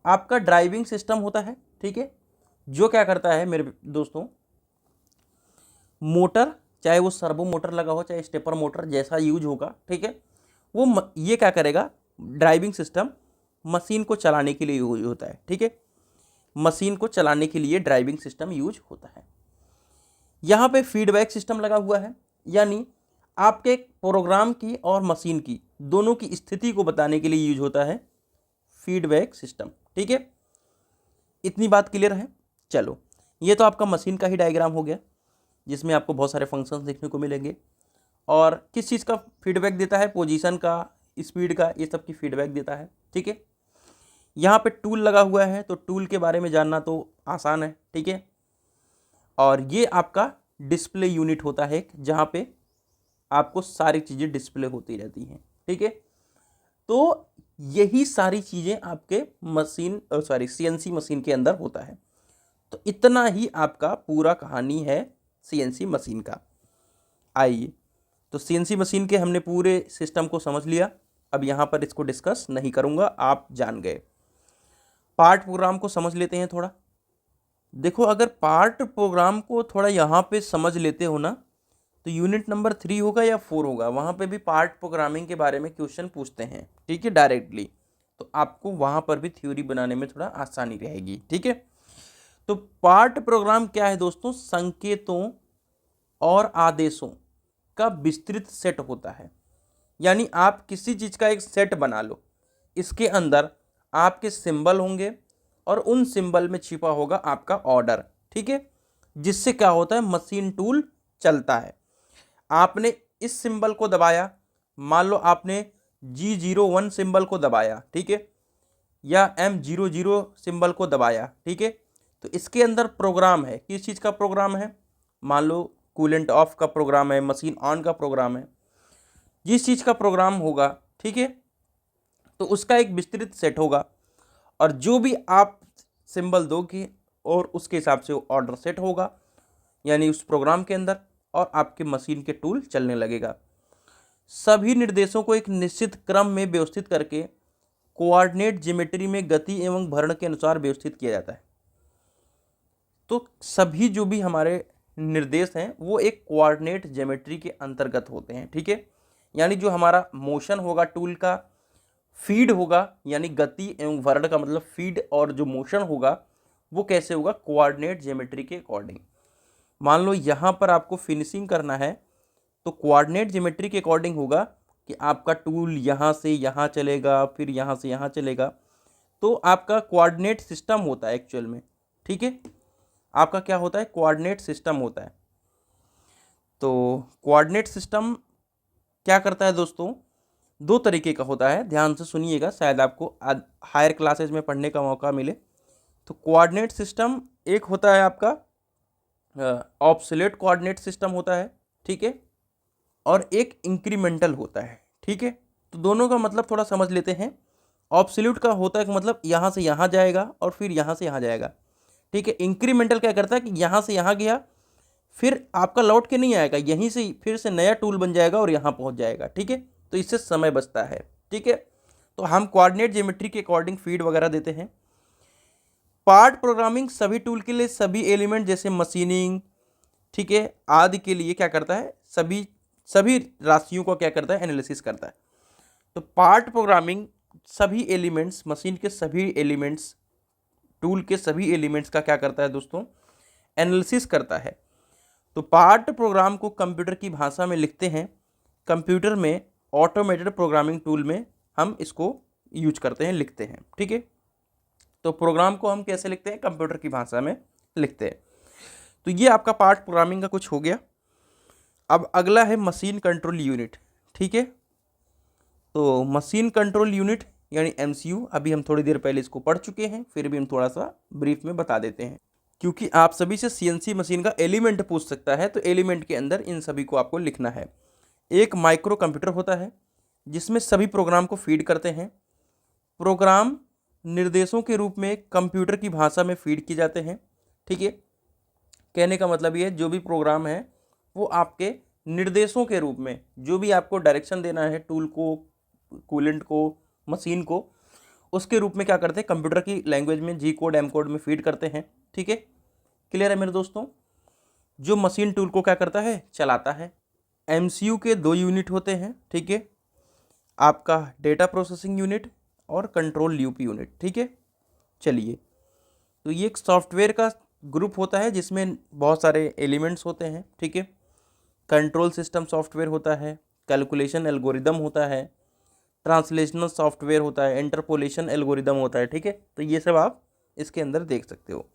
आपका ड्राइविंग सिस्टम होता है, ठीक है, जो क्या करता है मेरे दोस्तों, मोटर, चाहे वो सर्वो मोटर लगा हो चाहे स्टेपर मोटर, जैसा यूज होगा, ठीक है, वो ये क्या करेगा, ड्राइविंग सिस्टम मशीन को चलाने के लिए यूज होता है, ठीक है, मशीन को चलाने के लिए ड्राइविंग सिस्टम यूज होता है। यहाँ पे फीडबैक सिस्टम लगा हुआ है, यानी आपके प्रोग्राम की और मशीन की दोनों की स्थिति को बताने के लिए यूज होता है फीडबैक सिस्टम, ठीक है। इतनी बात क्लियर है। चलो, ये तो आपका मशीन का ही डायग्राम हो गया, जिसमें आपको बहुत सारे फंक्शंस देखने को मिलेंगे, और किस चीज़ का फीडबैक देता है, पोजीशन का, स्पीड का, ये सब की फीडबैक देता है, ठीक है। यहाँ पे टूल लगा हुआ है, तो टूल के बारे में जानना तो आसान है, ठीक है। और ये आपका डिस्प्ले यूनिट होता है, जहाँ पे आपको सारी चीज़ें डिस्प्ले होती रहती हैं, ठीक है। तो यही सारी चीज़ें आपके मशीन सीएनसी मशीन के अंदर होता है। तो इतना ही आपका पूरा कहानी है सीएनसी मशीन का। आइए, तो सीएनसी मशीन के हमने पूरे सिस्टम को समझ लिया, अब यहाँ पर इसको डिस्कस नहीं करूँगा, आप जान गए। पार्ट प्रोग्राम को समझ लेते हैं थोड़ा। देखो, अगर पार्ट प्रोग्राम को थोड़ा यहाँ पे समझ लेते हो ना, तो यूनिट नंबर 3 होगा या 4 होगा, वहाँ पे भी पार्ट प्रोग्रामिंग के बारे में क्वेश्चन पूछते हैं, ठीक है, डायरेक्टली। तो आपको वहाँ पर भी थ्योरी बनाने में थोड़ा आसानी रहेगी, ठीक है। तो पार्ट प्रोग्राम क्या है दोस्तों, संकेतों और आदेशों का विस्तृत सेट होता है। यानी आप किसी चीज़ का एक सेट बना लो, इसके अंदर आपके सिंबल होंगे और उन सिंबल में छिपा होगा आपका ऑर्डर, ठीक है, जिससे क्या होता है, मशीन टूल चलता है। आपने इस सिंबल को दबाया, मान लो आपने G01 सिंबल को दबाया, ठीक है, या M00 सिंबल को दबाया, ठीक है, तो इसके अंदर प्रोग्राम है, किस चीज़ का प्रोग्राम है, मान लो कूलेंट ऑफ का प्रोग्राम है, मशीन ऑन का प्रोग्राम है, जिस चीज़ का प्रोग्राम होगा, ठीक है, तो उसका एक विस्तृत सेट होगा, और जो भी आप सिंबल दोगे और उसके हिसाब से ऑर्डर सेट होगा, यानी उस प्रोग्राम के अंदर, और आपके मशीन के टूल चलने लगेगा। सभी निर्देशों को एक निश्चित क्रम में व्यवस्थित करके कोऑर्डिनेट ज्योमेट्री में गति एवं भरण के अनुसार व्यवस्थित किया जाता है। तो सभी जो भी हमारे निर्देश हैं वो एक कोऑर्डिनेट ज्योमेट्री के अंतर्गत होते हैं, ठीक है। यानी जो हमारा मोशन होगा टूल का, फीड होगा, यानी गति एवं भरण का मतलब फीड, और जो मोशन होगा वो कैसे होगा, कोऑर्डिनेट ज्योमेट्री के अकॉर्डिंग। मान लो यहाँ पर आपको फिनिशिंग करना है, तो कोऑर्डिनेट ज्योमेट्री के अकॉर्डिंग होगा कि आपका टूल यहाँ से यहाँ चलेगा, फिर यहाँ से यहाँ चलेगा। तो आपका कोऑर्डिनेट सिस्टम होता है एक्चुअल में, ठीक है, आपका क्या होता है, कोऑर्डिनेट सिस्टम होता है। तो कोऑर्डिनेट सिस्टम क्या करता है दोस्तों, दो तरीके का होता है, ध्यान से सुनिएगा, शायद आपको हायर क्लासेज में पढ़ने का मौका मिले। तो कोऑर्डिनेट सिस्टम एक होता है आपका ऑब्सोलेट कोऑर्डिनेट सिस्टम होता है, ठीक है, और एक इंक्रीमेंटल होता है, ठीक है। तो दोनों का मतलब थोड़ा समझ लेते हैं। ऑब्सोल्यूट का होता है कि मतलब यहाँ से यहाँ जाएगा और फिर यहाँ से यहाँ जाएगा, ठीक है। इंक्रीमेंटल क्या करता है कि यहाँ से यहाँ गया, फिर आपका लौट के नहीं आएगा, यहीं से फिर से नया टूल बन जाएगा और यहाँ पहुँच जाएगा, ठीक है। तो इससे समय बचता है, ठीक है। तो हम कोऑर्डिनेट ज्योमेट्री के अकॉर्डिंग फीड वगैरह देते हैं। पार्ट प्रोग्रामिंग सभी टूल के लिए सभी एलिमेंट जैसे मशीनिंग, ठीक है, आदि के लिए क्या करता है, सभी राशियों को क्या करता है, एनालिसिस करता है। तो पार्ट प्रोग्रामिंग सभी एलिमेंट्स, मशीन के सभी एलिमेंट्स, टूल के सभी एलिमेंट्स का क्या करता है दोस्तों, एनालिसिस करता है। तो पार्ट प्रोग्राम को कंप्यूटर की भाषा में लिखते हैं, कंप्यूटर में ऑटोमेटेड प्रोग्रामिंग टूल में हम इसको यूज करते हैं, लिखते हैं, ठीक है। तो प्रोग्राम को हम कैसे लिखते हैं, कंप्यूटर की भाषा में लिखते हैं। तो ये आपका पार्ट प्रोग्रामिंग का कुछ हो गया। अब अगला है मशीन कंट्रोल यूनिट, ठीक है। तो मशीन कंट्रोल यूनिट यानी एमसीयू, अभी हम थोड़ी देर पहले इसको पढ़ चुके हैं, फिर भी हम थोड़ा सा ब्रीफ में बता देते हैं, क्योंकि आप सभी से सीएनसी मशीन का एलिमेंट पूछ सकता है, तो एलिमेंट के अंदर इन सभी को आपको लिखना है। एक माइक्रो कंप्यूटर होता है जिसमें सभी प्रोग्राम को फीड करते हैं। प्रोग्राम निर्देशों के रूप में कंप्यूटर की भाषा में फीड किए जाते हैं। ठीक है, कहने का मतलब ये जो भी प्रोग्राम है वो आपके निर्देशों के रूप में, जो भी आपको डायरेक्शन देना है टूल को, कूलेंट को, मशीन को, उसके रूप में क्या करते हैं, कंप्यूटर की लैंग्वेज में जी कोड एम कोड में फीड करते हैं। ठीक है, क्लियर है मेरे दोस्तों। जो मशीन टूल को क्या करता है, चलाता है। एमसीयू के 2 यूनिट होते हैं। ठीक है, आपका डेटा प्रोसेसिंग यूनिट और कंट्रोल लूप यूनिट। ठीक है, चलिए, तो ये एक सॉफ्टवेयर का ग्रुप होता है जिसमें बहुत सारे एलिमेंट्स होते हैं। ठीक है, कंट्रोल सिस्टम सॉफ्टवेयर होता है, कैलकुलेशन एल्गोरिदम होता है, ट्रांसलेशनल सॉफ्टवेयर होता है, इंटरपोलेशन एल्गोरिदम होता है। ठीक है, तो ये सब आप इसके अंदर देख सकते हो।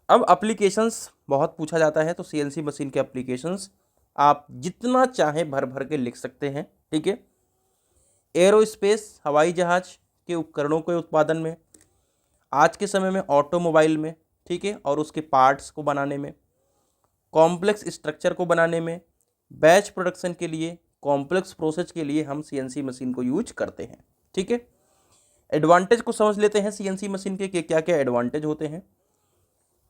अब एप्लीकेशंस बहुत पूछा जाता है, तो सीएनसी मशीन के एप्लीकेशंस आप जितना चाहें भर भर के लिख सकते हैं। ठीक है, एरोस्पेस हवाई जहाज के उपकरणों के उत्पादन में, आज के समय में ऑटोमोबाइल में, ठीक है, और उसके पार्ट्स को बनाने में, कॉम्प्लेक्स स्ट्रक्चर को बनाने में, बैच प्रोडक्शन के लिए, कॉम्प्लेक्स प्रोसेस के लिए हम सीएनसी मशीन को यूज करते हैं। ठीक है, एडवांटेज को समझ लेते हैं सीएनसी मशीन के कि क्या क्या एडवांटेज होते हैं।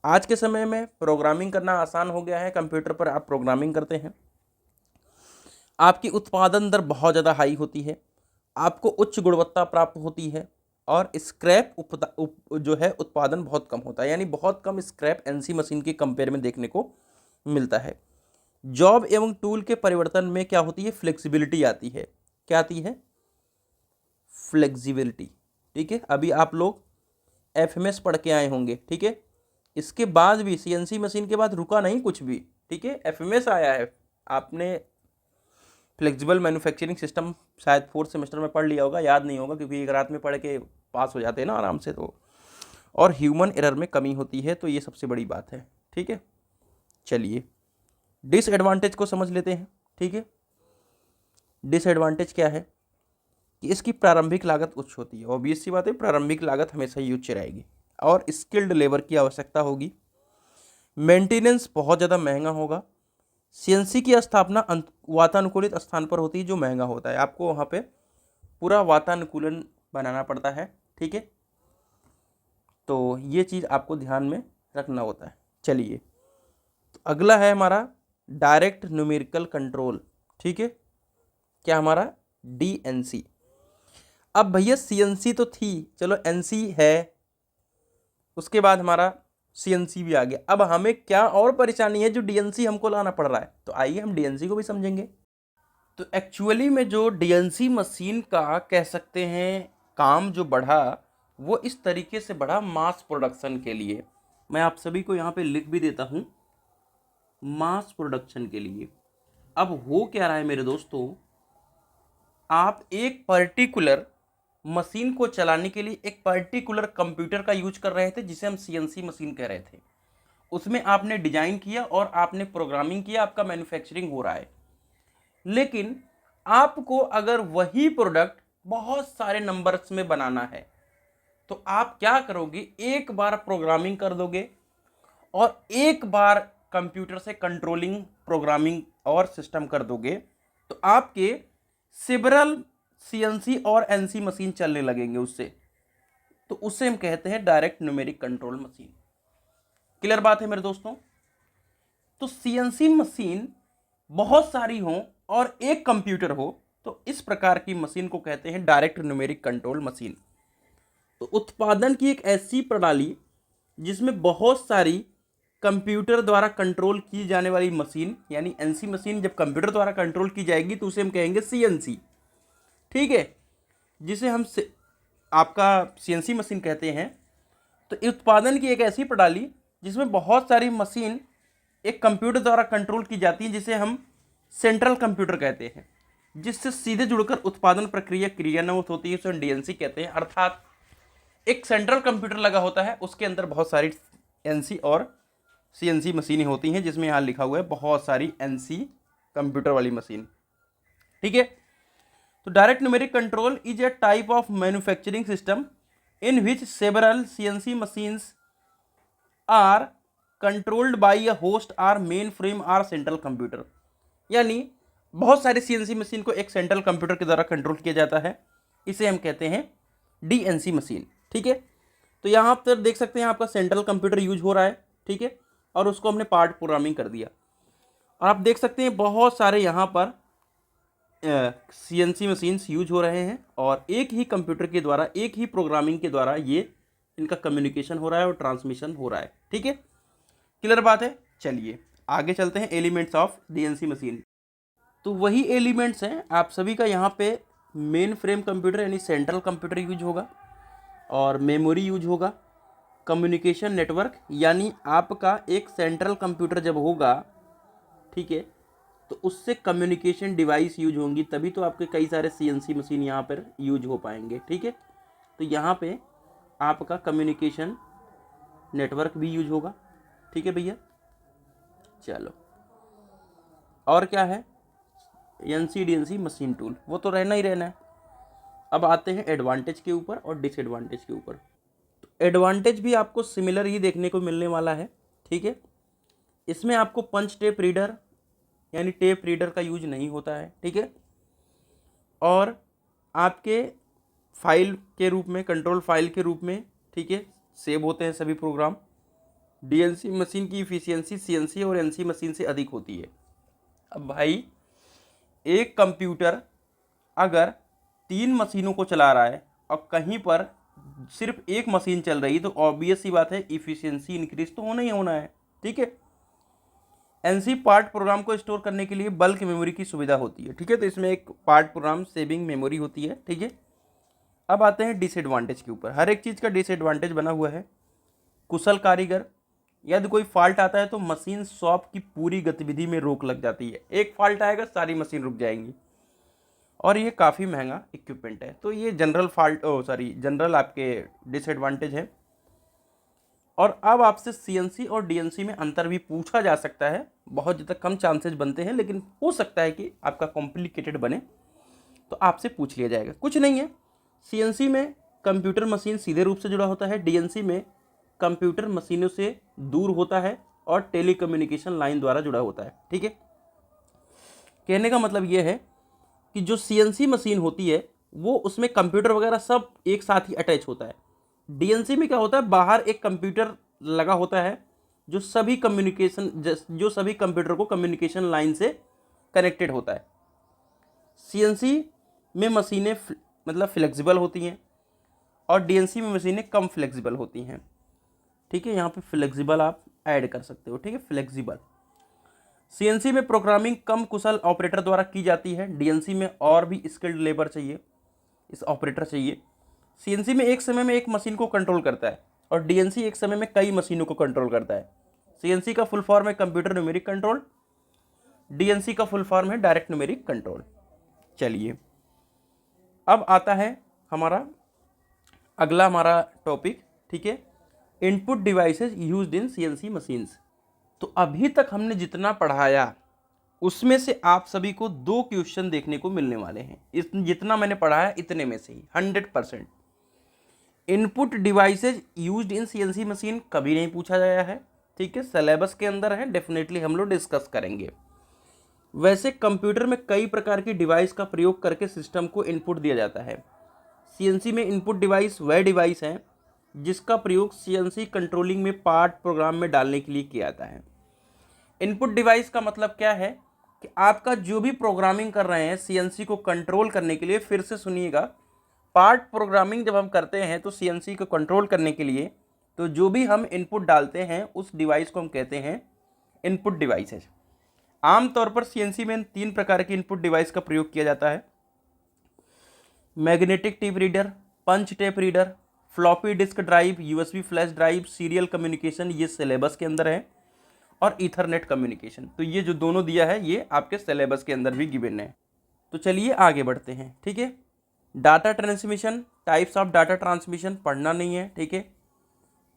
आज के समय में प्रोग्रामिंग करना आसान हो गया है, कंप्यूटर पर आप प्रोग्रामिंग करते हैं, आपकी उत्पादन दर बहुत ज़्यादा हाई होती है, आपको उच्च गुणवत्ता प्राप्त होती है, और स्क्रैप जो है उत्पादन बहुत कम होता है, यानी बहुत कम स्क्रैप एनसी मशीन के कंपेयर में देखने को मिलता है। जॉब एवं टूल के परिवर्तन में क्या होती है, फ्लेक्सिबिलिटी आती है। क्या आती है, फ्लेक्सिबिलिटी। ठीक है, अभी आप लोग एफएमएस पढ़ के आए होंगे। ठीक है, इसके बाद भी सीएनसी मशीन के बाद रुका नहीं कुछ भी। ठीक है, एफएमएस आया है, आपने फ्लेक्सिबल मैन्युफैक्चरिंग सिस्टम शायद 4th सेमेस्टर में पढ़ लिया होगा, याद नहीं होगा क्योंकि एक रात में पढ़ के पास हो जाते हैं ना आराम से। तो और ह्यूमन एरर में कमी होती है, तो ये सबसे बड़ी बात है। ठीक है, चलिए डिसएडवांटेज को समझ लेते हैं। ठीक है, डिसएडवांटेज क्या है कि इसकी प्रारंभिक लागत उच्च होती है। ऑब्वियस सी बात है, प्रारंभिक लागत हमेशा ही उच्च रहेगी और स्किल्ड लेबर की आवश्यकता होगी। मेंटेनेंस बहुत ज़्यादा महंगा होगा। सीएनसी की स्थापना वातानुकूलित स्थान पर होती है, जो महंगा होता है, आपको वहाँ पे पूरा वातानुकूलन बनाना पड़ता है। ठीक है, तो ये चीज़ आपको ध्यान में रखना होता है। चलिए, तो अगला है हमारा डायरेक्ट न्यूमेरिकल कंट्रोल। ठीक है, क्या हमारा डीएनसी। अब भैया सीएनसी तो थी, चलो एनसी है, उसके बाद हमारा सीएनसी भी आ गया। अब हमें क्या और परेशानी है जो डीएनसी हमको लाना पड़ रहा है, तो आइए हम डीएनसी को भी समझेंगे। तो एक्चुअली में जो डीएनसी मशीन का कह सकते हैं काम जो बढ़ा, वो इस तरीके से बढ़ा मास प्रोडक्शन के लिए। मैं आप सभी को यहाँ पे लिख भी देता हूँ, मास प्रोडक्शन के लिए। अब हो क्या रहा है मेरे दोस्तों, आप एक पर्टिकुलर मशीन को चलाने के लिए एक पर्टिकुलर कंप्यूटर का यूज कर रहे थे, जिसे हम सीएनसी मशीन कह रहे थे। उसमें आपने डिजाइन किया और आपने प्रोग्रामिंग किया, आपका मैन्युफैक्चरिंग हो रहा है। लेकिन आपको अगर वही प्रोडक्ट बहुत सारे नंबर्स में बनाना है, तो आप क्या करोगे, एक बार प्रोग्रामिंग कर दोगे और एक बार कंप्यूटर से कंट्रोलिंग प्रोग्रामिंग और सिस्टम कर दोगे, तो आपके सेवरल सीएनसी और एनसी मशीन चलने लगेंगे उससे। तो उससे हम कहते हैं direct numeric control machine. Clear बात है मेरे दोस्तों। तो सीएनसी मशीन बहुत सारी हो और एक कंप्यूटर हो, तो इस प्रकार की मशीन को कहते हैं डायरेक्ट न्यूमेरिक कंट्रोल मशीन। तो उत्पादन की एक ऐसी प्रणाली जिसमें बहुत सारी कंप्यूटर द्वारा कंट्रोल की जाने वाली मशीन, यानी एनसी मशीन जब कंप्यूटर द्वारा कंट्रोल की जाएगी तो उसे हम कहेंगे सीएनसी। ठीक है, जिसे हम आपका सीएनसी मशीन कहते हैं। तो उत्पादन की एक ऐसी प्रणाली जिसमें बहुत सारी मशीन एक कंप्यूटर द्वारा कंट्रोल की जाती है, जिसे हम सेंट्रल कंप्यूटर कहते हैं, जिससे सीधे जुड़कर उत्पादन प्रक्रिया क्रियान्वित होती है, उसे डीएनसी कहते हैं। अर्थात एक सेंट्रल कंप्यूटर लगा होता है, उसके अंदर बहुत सारी एनसी और सीएनसी मशीनें होती हैं, जिसमें यहाँ लिखा हुआ है बहुत सारी एनसी कंप्यूटर वाली मशीन। ठीक है, तो direct numeric control is a type of manufacturing system in which several CNC machines are controlled by a host or mainframe or central computer. यानी बहुत सारे सीएनसी मशीन को एक सेंट्रल कंप्यूटर के द्वारा कंट्रोल किया जाता है, इसे हम कहते हैं डीएनसी मशीन। ठीक है। तो यहाँ पर देख सकते हैं आपका सेंट्रल कंप्यूटर यूज हो रहा है, ठीक है, और उसको हमने पार्ट प्रोग्रामिंग कर दिया। और आप देख सकते हैं बहुत सारे यहाँ पर CNC मशीन्स यूज हो रहे हैं और एक ही कंप्यूटर के द्वारा, एक ही प्रोग्रामिंग के द्वारा ये इनका कम्युनिकेशन हो रहा है और ट्रांसमिशन हो रहा है, ठीक है। क्लियर बात है। चलिए आगे चलते हैं एलिमेंट्स ऑफ DNC मशीन। तो वही एलिमेंट्स हैं आप सभी का, यहाँ पे मेन फ्रेम कंप्यूटर यानी सेंट्रल कंप्यूटर यूज होगा और मेमोरी यूज होगा। कम्युनिकेशन नेटवर्क यानी आपका एक सेंट्रल कंप्यूटर जब होगा, ठीक है, तो उससे कम्युनिकेशन डिवाइस यूज होंगी, तभी तो आपके कई सारे CNC मशीन यहाँ पर यूज हो पाएंगे, ठीक है। तो यहाँ पे आपका कम्युनिकेशन नेटवर्क भी यूज होगा, ठीक है भैया। चलो और क्या है, NC-DNC मशीन टूल, वो तो रहना ही रहना है। अब आते हैं एडवांटेज के ऊपर और डिसएडवांटेज के ऊपर। तो एडवांटेज भी आपको सिमिलर ही देखने को मिलने वाला है, ठीक है। इसमें आपको पंच टेप रीडर यानी टेप रीडर का यूज नहीं होता है, ठीक है। और आपके फाइल के रूप में, कंट्रोल फाइल के रूप में, ठीक है, सेव होते हैं सभी प्रोग्राम। DNC मशीन की इफिशियंसी CNC और NC मशीन से अधिक होती है। अब भाई एक कंप्यूटर अगर 3 मशीनों को चला रहा है और कहीं पर सिर्फ एक मशीन चल रही, तो ऑब्वियस सी बात है इफिशियंसी इंक्रीज तो होना ही होना है, ठीक है। NC पार्ट प्रोग्राम को स्टोर करने के लिए बल्क मेमोरी की सुविधा होती है, ठीक है। तो इसमें एक पार्ट प्रोग्राम सेविंग मेमोरी होती है, ठीक है। अब आते हैं डिसएडवांटेज के ऊपर। हर एक चीज़ का डिसएडवांटेज बना हुआ है। कुशल कारीगर, यदि कोई फॉल्ट आता है तो मशीन शॉप की पूरी गतिविधि में रोक लग जाती है। एक फॉल्ट आएगा सारी मशीन रुक जाएंगी और ये काफ़ी महंगा इक्विपमेंट है। तो ये जनरल आपके डिसएडवांटेज है। और अब आपसे CNC और DNC में अंतर भी पूछा जा सकता है। बहुत ज़्यादा कम चांसेस बनते हैं, लेकिन हो सकता है कि आपका कॉम्प्लिकेटेड बने तो आपसे पूछ लिया जाएगा। कुछ नहीं है, CNC में कंप्यूटर मशीन सीधे रूप से जुड़ा होता है, DNC में कंप्यूटर मशीनों से दूर होता है और टेलीकम्युनिकेशन लाइन द्वारा जुड़ा होता है, ठीक है। कहने का मतलब ये है कि जो CNC मशीन होती है वो उसमें कंप्यूटर वगैरह सब एक साथ ही अटैच होता है। DNC में क्या होता है, बाहर एक कंप्यूटर लगा होता है जो सभी कंप्यूटर को कम्युनिकेशन लाइन से कनेक्टेड होता है। CNC में मशीनें मतलब फ्लेक्सिबल होती हैं और DNC में मशीनें कम फ्लेक्सिबल होती हैं, ठीक है। यहाँ पे फ्लेक्सिबल आप ऐड कर सकते हो, ठीक है, फ्लेक्सिबल। CNC में प्रोग्रामिंग कम कुशल ऑपरेटर द्वारा की जाती है, DNC में और भी स्किल्ड लेबर चाहिए, इस ऑपरेटर चाहिए। CNC में एक समय में एक मशीन को कंट्रोल करता है और DNC एक समय में कई मशीनों को कंट्रोल करता है। CNC का फुल फॉर्म है कंप्यूटर न्यूमेरिक कंट्रोल, DNC का फुल फॉर्म है डायरेक्ट न्यूमेरिक कंट्रोल। चलिए अब आता है हमारा टॉपिक, ठीक है, input devices used in CNC machines. तो अभी तक हमने जितना पढ़ाया उसमें से आप सभी को 2 क्वेश्चन देखने को मिलने वाले हैं। जितना मैंने पढ़ाया इतने में से ही 100%। Input devices used in CNC machine कभी नहीं पूछा गया है, ठीक है, सिलेबस के अंदर है, डेफिनेटली हम लोग डिस्कस करेंगे। वैसे कंप्यूटर में कई प्रकार की डिवाइस का प्रयोग करके सिस्टम को इनपुट दिया जाता है। CNC में इनपुट डिवाइस वह डिवाइस है जिसका प्रयोग CNC कंट्रोलिंग में पार्ट प्रोग्राम में डालने के लिए किया जाता है। इनपुट डिवाइस का मतलब क्या है कि आपका जो भी प्रोग्रामिंग कर रहे हैं CNC को कंट्रोल करने के लिए, फिर से सुनिएगा, पार्ट प्रोग्रामिंग जब हम करते हैं तो CNC को कंट्रोल करने के लिए तो जो भी हम इनपुट डालते हैं उस डिवाइस को हम कहते हैं इनपुट डिवाइसेज। आमतौर पर CNC में 3 प्रकार के इनपुट डिवाइस का प्रयोग किया जाता है: magnetic tape reader, punch tape reader, floppy disk drive, USB flash drive, serial communication, ये सिलेबस के अंदर है, और ईथरनेट कम्युनिकेशन। तो ये जो दोनों दिया है ये आपके सिलेबस के अंदर भी गिवन है। तो चलिए आगे बढ़ते हैं, ठीक है। Data transmission, types of data transmission पढ़ना नहीं है, ठीक है।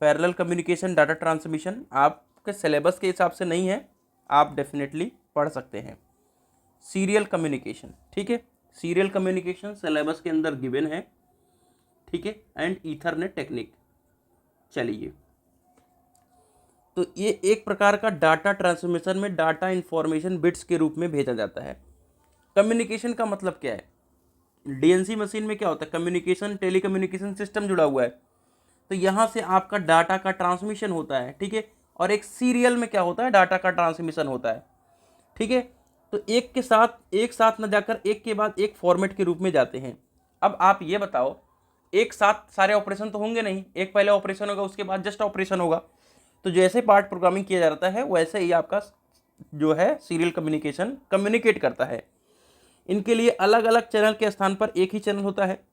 पैरेलल कम्युनिकेशन, डाटा ट्रांसमिशन आपके सिलेबस के हिसाब से नहीं है, आप डेफिनेटली पढ़ सकते हैं। सीरियल कम्युनिकेशन, ठीक है, सीरियल कम्युनिकेशन सिलेबस के अंदर गिवन है, ठीक है, एंड ईथरनेट टेक्निक। चलिए, तो ये एक प्रकार का डाटा ट्रांसमिशन में डाटा इंफॉर्मेशन बिट्स के रूप में भेजा जाता है। कम्युनिकेशन का मतलब क्या है, DNC मशीन में क्या होता है, कम्युनिकेशन टेलीकम्युनिकेशन सिस्टम जुड़ा हुआ है, तो यहाँ से आपका डाटा का ट्रांसमिशन होता है, ठीक है। और एक सीरियल में क्या होता है, डाटा का ट्रांसमिशन होता है, ठीक है। तो एक साथ न जाकर एक के बाद एक फॉर्मेट के रूप में जाते हैं। अब आप ये बताओ, एक साथ सारे ऑपरेशन तो होंगे नहीं, एक पहले ऑपरेशन होगा उसके बाद जस्ट ऑपरेशन होगा। तो जैसे पार्ट प्रोग्रामिंग किया जाता है वैसे ही आपका जो है सीरियल कम्युनिकेशन कम्युनिकेट करता है। इनके लिए अलग अलग चैनल के स्थान पर एक ही चैनल होता है।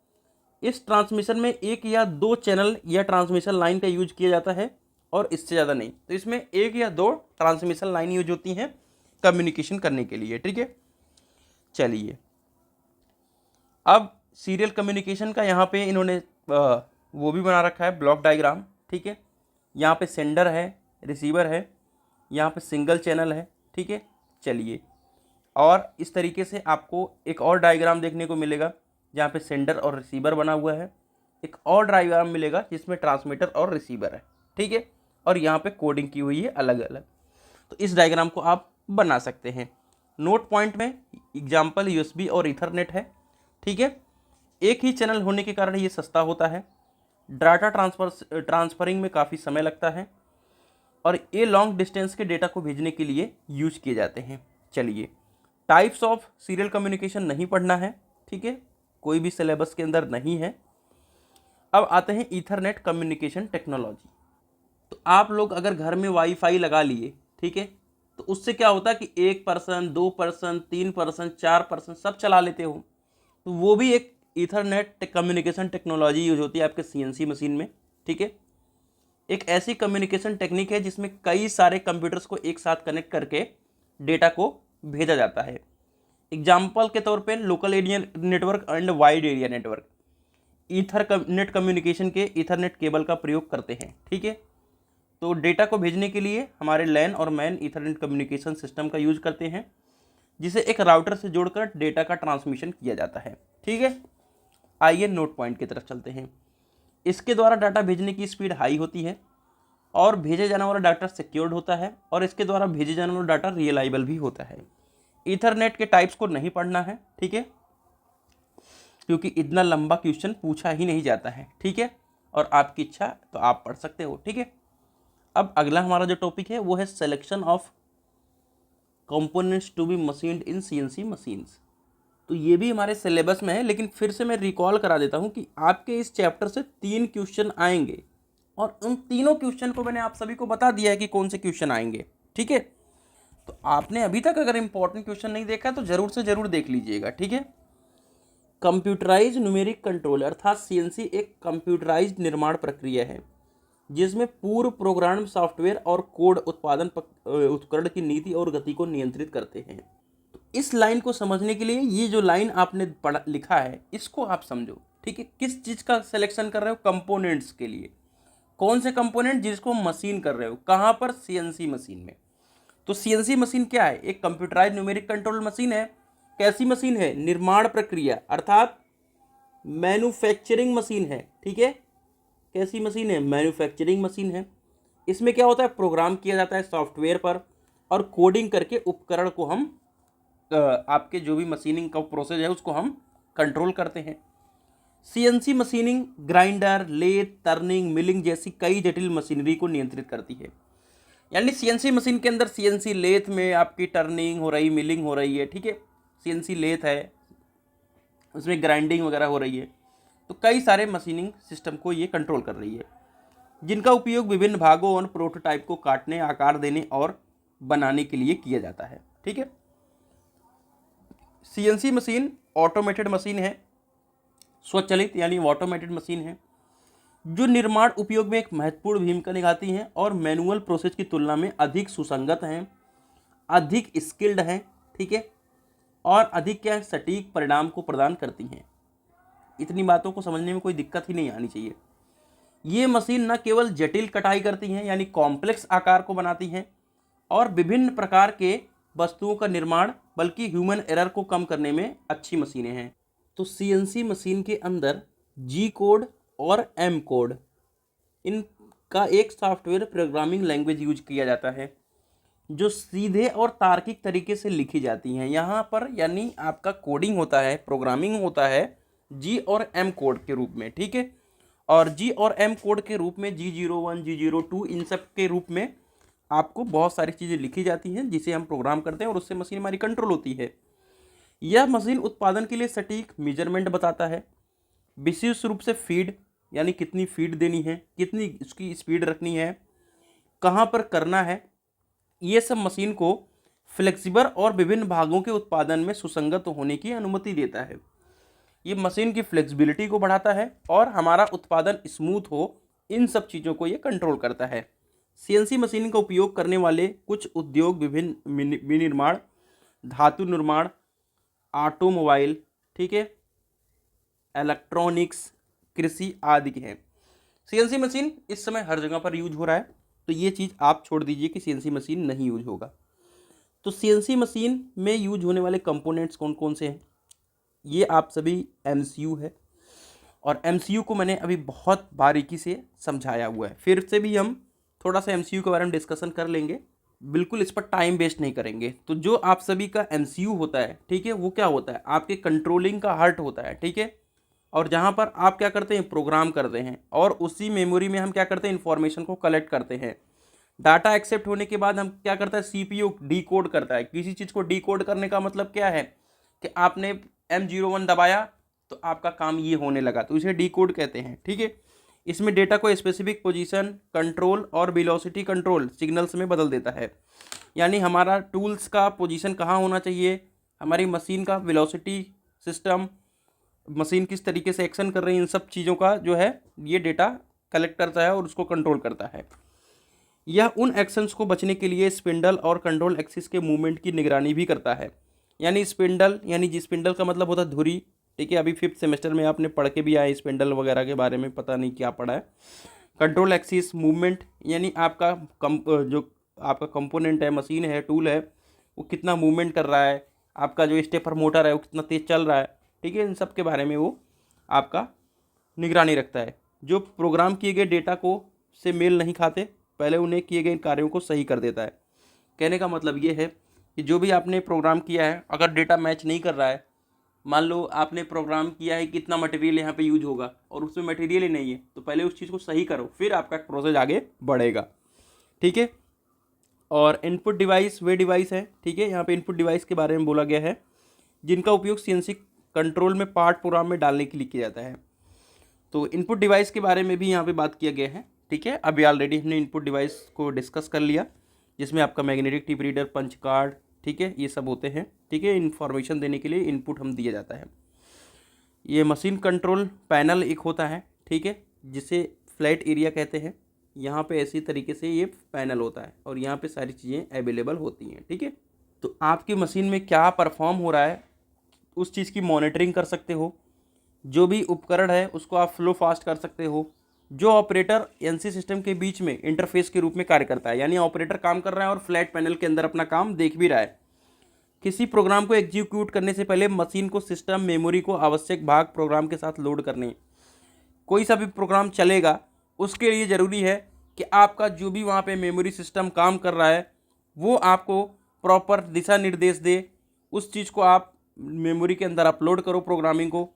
इस ट्रांसमिशन में एक या दो चैनल या ट्रांसमिशन लाइन का यूज किया जाता है और इससे ज़्यादा नहीं। तो इसमें एक या दो ट्रांसमिशन लाइन यूज होती हैं कम्युनिकेशन करने के लिए, ठीक है। चलिए, अब सीरियल कम्युनिकेशन का यहाँ पे इन्होंने वो भी बना रखा है ब्लॉक डायग्राम, ठीक है। यहाँ पे सेंडर है, रिसीवर है, यहाँ पे सिंगल चैनल है, ठीक है। चलिए, और इस तरीके से आपको एक और डायग्राम देखने को मिलेगा जहाँ पे सेंडर और रिसीवर बना हुआ है। एक और डायग्राम मिलेगा जिसमें ट्रांसमीटर और रिसीवर है, ठीक है। और यहाँ पे कोडिंग की हुई है अलग अलग। तो इस डायग्राम को आप बना सकते हैं। नोट पॉइंट में एग्जाम्पल यूएसबी और ईथरनेट है, ठीक है। एक ही चैनल होने के कारण ये सस्ता होता है। डाटा ट्रांसफरिंग में काफ़ी समय लगता है और ये लॉन्ग डिस्टेंस के डेटा को भेजने के लिए यूज किए जाते हैं। चलिए, टाइप्स ऑफ सीरियल कम्युनिकेशन नहीं पढ़ना है, ठीक है, कोई भी सिलेबस के अंदर नहीं है। अब आते हैं ईथरनेट कम्युनिकेशन टेक्नोलॉजी। तो आप लोग अगर घर में वाईफाई लगा लिए, ठीक है, तो उससे क्या होता है कि 1 पर्सन, 2 पर्सन, 3 पर्सन, 4 पर्सन सब चला लेते हो। तो वो भी एक ईथरनेट कम्युनिकेशन टेक्नोलॉजी यूज होती है आपके सीएनसी मशीन में, ठीक है। एक ऐसी कम्युनिकेशन टेक्निक है जिसमें कई सारे कंप्यूटर्स को एक साथ कनेक्ट करके डेटा को भेजा जाता है। एग्जाम्पल के तौर पे local area network and wide area network net communication के ईथरनेट केबल का प्रयोग करते हैं, ठीक है। तो डेटा को भेजने के लिए हमारे लैन और मैन ईथरनेट कम्युनिकेशन सिस्टम का यूज करते हैं, जिसे एक राउटर से जोड़कर डेटा का ट्रांसमिशन किया जाता है, ठीक है। आइए नोट पॉइंट की तरफ चलते हैं। इसके द्वारा डाटा भेजने की स्पीड हाई होती है और भेजे जाने वाला डाटा सिक्योर्ड होता है और इसके द्वारा भेजे जाने वाला डाटा रिलायबल भी होता है। ईथरनेट के टाइप्स को नहीं पढ़ना है, ठीक है, क्योंकि इतना लंबा क्वेश्चन पूछा ही नहीं जाता है, ठीक है। और आपकी इच्छा तो आप पढ़ सकते हो, ठीक है। अब अगला हमारा जो टॉपिक है वो है selection of components to be machined in CNC machines. तो ये भी हमारे सिलेबस में है, लेकिन फिर से मैं रिकॉल करा देता हूँ कि आपके इस चैप्टर से 3 क्वेश्चन आएंगे और उन तीनों क्वेश्चन को मैंने आप सभी को बता दिया है कि कौन से क्वेश्चन आएंगे, ठीक है। तो आपने अभी तक अगर इंपॉर्टेंट क्वेश्चन नहीं देखा तो जरूर से जरूर देख लीजिएगा, ठीक है। कंप्यूटराइज न्यूमेरिक कंट्रोल अर्थात सीएनसी एक कंप्यूटराइज्ड निर्माण प्रक्रिया है जिसमें पूर्व प्रोग्राम सॉफ्टवेयर और कोड उत्पादन उपकरण की नीति और गति को नियंत्रित करते हैं। तो इस लाइन को समझने के लिए ये जो लाइन आपने पढ़ा लिखा है इसको आप समझो, ठीक है। किस चीज़ का सिलेक्शन कर रहे हो, कंपोनेंट्स के लिए। कौन से कंपोनेंट जिसको मशीन कर रहे हो, कहाँ पर, सीएनसी मशीन में। तो सीएनसी मशीन क्या है, एक कंप्यूटराइज न्यूमेरिक कंट्रोल मशीन है। कैसी मशीन है, निर्माण प्रक्रिया अर्थात मैन्युफैक्चरिंग मशीन है, ठीक है। कैसी मशीन है, मैन्युफैक्चरिंग मशीन है। इसमें क्या होता है, प्रोग्राम किया जाता है सॉफ्टवेयर पर और कोडिंग करके उपकरण को हम आपके जो भी मशीनिंग का प्रोसेस है उसको हम कंट्रोल करते हैं। CNC machining grinder, lathe, turning, milling जैसी कई जटिल मशीनरी को नियंत्रित करती है। यानी सीएनसी मशीन के अंदर सीएनसी लेथ में आपकी टर्निंग हो रही, मिलिंग हो रही है, ठीक है। सीएनसी लेथ है, उसमें ग्राइंडिंग वगैरह हो रही है। तो कई सारे मशीनिंग सिस्टम को ये कंट्रोल कर रही है, जिनका उपयोग विभिन्न भागों और प्रोटोटाइप को काटने, आकार देने और बनाने के लिए किया जाता है, ठीक है। सीएनसी मशीन ऑटोमेटेड मशीन है, स्वचालित यानी ऑटोमेटेड मशीन है, जो निर्माण उपयोग में एक महत्वपूर्ण भूमिका निभाती हैं और मैनुअल प्रोसेस की तुलना में अधिक सुसंगत हैं, अधिक स्किल्ड हैं, ठीक है, और अधिक क्या है, सटीक परिणाम को प्रदान करती हैं। इतनी बातों को समझने में कोई दिक्कत ही नहीं आनी चाहिए। ये मशीन न केवल जटिल कटाई करती हैं यानी कॉम्प्लेक्स आकार को बनाती हैं और विभिन्न प्रकार के वस्तुओं का निर्माण, बल्कि ह्यूमन एरर को कम करने में अच्छी मशीनें हैं। तो सीएनसी मशीन के अंदर जी कोड और एम कोड इनका एक सॉफ्टवेयर प्रोग्रामिंग लैंग्वेज यूज किया जाता है जो सीधे और तार्किक तरीके से लिखी जाती हैं। यहाँ पर यानी आपका कोडिंग होता है, प्रोग्रामिंग होता है जी और एम कोड के रूप में, ठीक है। और जी और एम कोड के रूप में G01 G02 इन सब के रूप में आपको बहुत सारी चीज़ें लिखी जाती हैं जिसे हम प्रोग्राम करते हैं और उससे मशीन हमारी कंट्रोल होती है। यह मशीन उत्पादन के लिए सटीक मेजरमेंट बताता है, विशेष रूप से फीड यानी कितनी फीड देनी है, कितनी उसकी स्पीड रखनी है, कहाँ पर करना है, ये सब मशीन को फ्लेक्सिबल और विभिन्न भागों के उत्पादन में सुसंगत होने की अनुमति देता है। ये मशीन की फ्लेक्सिबिलिटी को बढ़ाता है और हमारा उत्पादन स्मूथ हो, इन सब चीज़ों को ये कंट्रोल करता है। सीएनसी मशीन का उपयोग करने वाले कुछ उद्योग विभिन्न विनिर्माण, धातु निर्माण, ऑटोमोबाइल, ठीक है, इलेक्ट्रॉनिक्स, कृषि आदि के हैं। सीएनसी मशीन इस समय हर जगह पर यूज हो रहा है, तो ये चीज़ आप छोड़ दीजिए कि सीएनसी मशीन नहीं यूज होगा। तो सीएनसी मशीन में यूज होने वाले कंपोनेंट्स कौन कौन से हैं, ये आप सभी एमसीयू है, और एमसीयू को मैंने अभी बहुत बारीकी से समझाया हुआ है। फिर से भी हम थोड़ा सा एमसीयू के बारे में डिस्कशन कर लेंगे, बिल्कुल इस पर टाइम वेस्ट नहीं करेंगे। तो जो आप सभी का एमसीयू होता है, ठीक है, वो क्या होता है, आपके कंट्रोलिंग का हार्ट होता है, ठीक है, और जहाँ पर आप क्या करते हैं, प्रोग्राम करते हैं, और उसी मेमोरी में हम क्या करते हैं, इन्फॉर्मेशन को कलेक्ट करते हैं। डाटा एक्सेप्ट होने के बाद हम क्या करता है, सीपीयू डीकोड करता है। किसी चीज़ को डीकोड करने का मतलब क्या है कि आपने M01 दबाया तो आपका काम ये होने लगा, तो इसे डीकोड कहते हैं, ठीक है। इसमें डेटा को स्पेसिफिक पोजीशन, कंट्रोल और वेलोसिटी कंट्रोल सिग्नल्स में बदल देता है। यानी हमारा टूल्स का पोजीशन कहाँ होना चाहिए, हमारी मशीन का वेलोसिटी सिस्टम, मशीन किस तरीके से एक्शन कर रही है, इन सब चीज़ों का जो है ये डेटा कलेक्ट करता है और उसको कंट्रोल करता है। यह उन एक्शंस को बचने के लिए स्पिंडल और कंट्रोल एक्सिस के मूवमेंट की निगरानी भी करता है। यानी स्पिंडल, यानी जी स्पिंडल का मतलब होता है धुरी, ठीक है, अभी 5th सेमेस्टर में आपने पढ़ के भी आए स्पिंडल वगैरह के बारे में, पता नहीं क्या पढ़ा है। कंट्रोल एक्सिस मूवमेंट यानी आपका जो आपका कंपोनेंट है, मशीन है, टूल है, वो कितना मूवमेंट कर रहा है, आपका जो स्टेपर मोटर है वो कितना तेज़ चल रहा है, ठीक है, इन सब के बारे में वो आपका निगरानी रखता है। जो प्रोग्राम किए गए डेटा को से मेल नहीं खाते, पहले उन्हें किए गए कार्यों को सही कर देता है। कहने का मतलब ये है कि जो भी आपने प्रोग्राम किया है, अगर डेटा मैच नहीं कर रहा है, मान लो आपने प्रोग्राम किया है कितना मटेरियल यहाँ पे यूज होगा और उसमें मटेरियल ही नहीं है, तो पहले उस चीज़ को सही करो, फिर आपका प्रोसेस आगे बढ़ेगा, ठीक है। और इनपुट डिवाइस वे डिवाइस है, ठीक है, यहाँ पे इनपुट डिवाइस के बारे में बोला गया है जिनका उपयोग सीएनसी कंट्रोल में पार्ट प्रोग्राम में डालने के लिए किया जाता है। तो इनपुट डिवाइस के बारे में भी यहाँ पे बात किया गया है, ठीक है। अभी ऑलरेडी हमने इनपुट डिवाइस को डिस्कस कर लिया, जिसमें आपका magnetic tape reader, punch card, ठीक है, ये सब होते हैं, ठीक है। इन्फॉर्मेशन देने के लिए इनपुट हम दिया जाता है। ये मशीन कंट्रोल पैनल एक होता है, ठीक है, जिसे फ्लैट एरिया कहते हैं। यहाँ पे ऐसी तरीके से ये पैनल होता है और यहाँ पे सारी चीज़ें अवेलेबल होती हैं, ठीक है। तो आपकी मशीन में क्या परफॉर्म हो रहा है उस चीज़ की मॉनिटरिंग कर सकते हो। जो भी उपकरण है उसको आप फ्लो फास्ट कर सकते हो। जो ऑपरेटर एनसी सिस्टम के बीच में इंटरफेस के रूप में कार्य करता है, यानी ऑपरेटर काम कर रहा है और फ्लैट पैनल के अंदर अपना काम देख भी रहा है। किसी प्रोग्राम को एग्जीक्यूट करने से पहले मशीन को सिस्टम मेमोरी को आवश्यक भाग प्रोग्राम के साथ लोड करने। कोई सा भी प्रोग्राम चलेगा उसके लिए ज़रूरी है कि आपका जो भी वहाँ पे मेमोरी सिस्टम काम कर रहा है वो आपको प्रॉपर दिशा निर्देश दे, उस चीज़ को आप मेमोरी के अंदर अपलोड करो प्रोग्रामिंग को।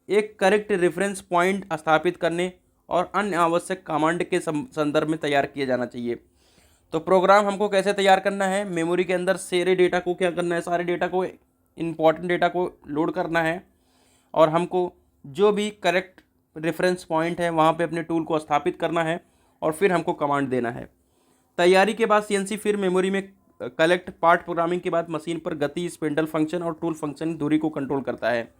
एक करेक्ट रेफरेंस पॉइंट स्थापित करने और अन्य आवश्यक कमांड के संदर्भ में तैयार किया जाना चाहिए। तो प्रोग्राम हमको कैसे तैयार करना है, मेमोरी के अंदर सारे डेटा को क्या करना है, सारे डेटा को, इम्पॉर्टेंट डेटा को लोड करना है और हमको जो भी करेक्ट रेफरेंस पॉइंट है वहाँ पे अपने टूल को स्थापित करना है और फिर हमको कमांड देना है। तैयारी के बाद सीएनसी फिर मेमोरी में कलेक्ट पार्ट प्रोग्रामिंग के बाद मशीन पर गति, स्पिंडल फंक्शन और टूल फंक्शन दूरी को कंट्रोल करता है।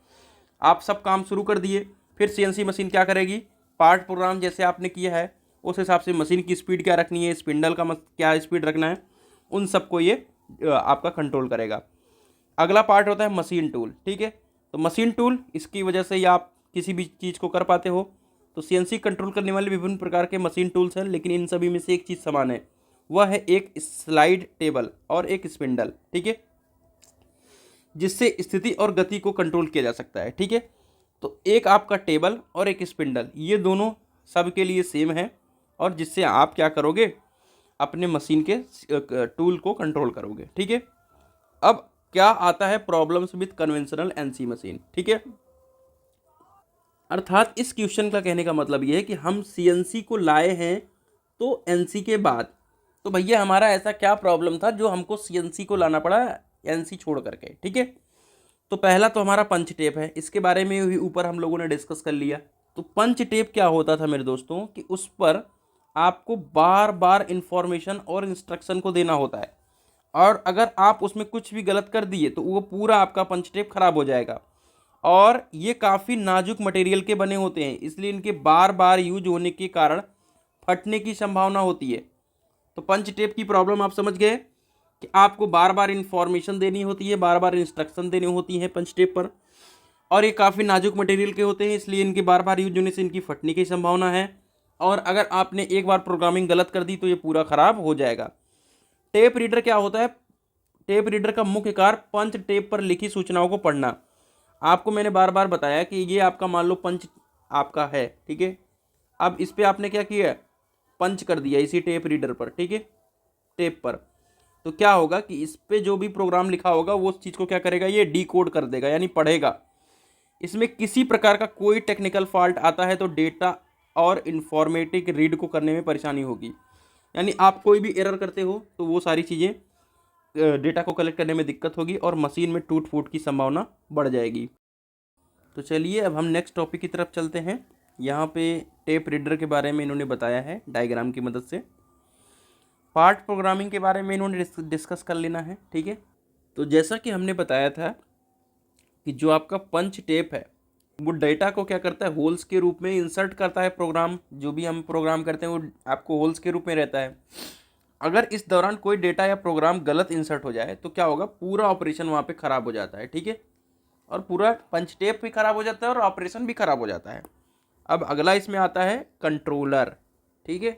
आप सब काम शुरू कर दिए, फिर सीएनसी मशीन क्या करेगी, पार्ट प्रोग्राम जैसे आपने किया है उस हिसाब से मशीन की स्पीड क्या रखनी है, स्पिंडल का क्या स्पीड रखना है, उन सबको ये आपका कंट्रोल करेगा। अगला पार्ट होता है मशीन टूल, ठीक है। तो मशीन टूल, इसकी वजह से ही आप किसी भी चीज़ को कर पाते हो। तो सीएनसी कंट्रोल करने वाले विभिन्न प्रकार के मशीन टूल्स हैं, लेकिन इन सभी में से एक चीज़ समान है, वह है एक स्लाइड टेबल और एक स्पिंडल, ठीक है, जिससे स्थिति और गति को कंट्रोल किया जा सकता है, ठीक है। तो एक आपका टेबल और एक स्पिंडल, ये दोनों सब के लिए सेम है और जिससे आप क्या करोगे, अपने मशीन के टूल को कंट्रोल करोगे, ठीक है। अब क्या आता है problems with conventional NC machine, ठीक है। अर्थात इस क्वेश्चन का कहने का मतलब ये है कि हम सीएनसी को लाए हैं तो एनसी के बाद। तो भैया हमारा ऐसा क्या प्रॉब्लम था जो हमको सीएनसी को लाना पड़ा एनसी छोड़ करके, ठीक है। तो पहला तो हमारा पंच टेप है, इसके बारे में भी ऊपर हम लोगों ने डिस्कस कर लिया। तो पंच टेप क्या होता था मेरे दोस्तों कि उस पर आपको बार बार इंफॉर्मेशन और इंस्ट्रक्शन को देना होता है, और अगर आप उसमें कुछ भी गलत कर दिए तो वो पूरा आपका पंच टेप खराब हो जाएगा। और ये काफ़ी नाजुक मटेरियल के बने होते हैं, इसलिए इनके बार बार यूज होने के कारण फटने की संभावना होती है। तो पंच टेप की प्रॉब्लम आप समझ गए कि आपको बार बार इंफॉर्मेशन देनी होती है, बार बार इंस्ट्रक्शन देनी होती है पंच टेप पर, और ये काफ़ी नाजुक मटेरियल के होते हैं, इसलिए इनके बार बार यूज होने से इनकी फटने की संभावना है। और अगर आपने एक बार प्रोग्रामिंग गलत कर दी तो ये पूरा ख़राब हो जाएगा। टेप रीडर क्या होता है? टेप रीडर का मुख्य कार्य पंच टेप पर लिखी सूचनाओं को पढ़ना। आपको मैंने बार बार बताया कि ये आपका मान लो पंच आपका है, ठीक है। अब इस पर आपने क्या किया, पंच कर दिया इसी टेप रीडर पर, ठीक है, टेप पर। तो क्या होगा कि इस पे जो भी प्रोग्राम लिखा होगा वो उस चीज़ को क्या करेगा, ये डिकोड कर देगा, यानी पढ़ेगा। इसमें किसी प्रकार का कोई टेक्निकल फॉल्ट आता है तो डेटा और इन्फॉर्मेटिक रीड को करने में परेशानी होगी। यानी आप कोई भी एरर करते हो तो वो सारी चीज़ें डेटा को कलेक्ट करने में दिक्कत होगी और मशीन में टूट फूट की संभावना बढ़ जाएगी। तो चलिए अब हम नेक्स्ट टॉपिक की तरफ चलते हैं। यहाँ पे टेप रीडर के बारे में इन्होंने बताया है डायग्राम की मदद से। पार्ट प्रोग्रामिंग के बारे में इन्होंने डिस्कस कर लेना है, ठीक है। तो जैसा कि हमने बताया था कि जो आपका पंच टेप है वो डेटा को क्या करता है, होल्स के रूप में इंसर्ट करता है। प्रोग्राम जो भी हम प्रोग्राम करते हैं वो आपको होल्स के रूप में रहता है। अगर इस दौरान कोई डेटा या प्रोग्राम गलत इंसर्ट हो जाए तो क्या होगा, पूरा ऑपरेशन वहाँ पे ख़राब हो जाता है, ठीक है। और पूरा पंच टेप भी ख़राब हो जाता है और ऑपरेशन भी ख़राब हो जाता है। अब अगला इसमें आता है कंट्रोलर, ठीक है।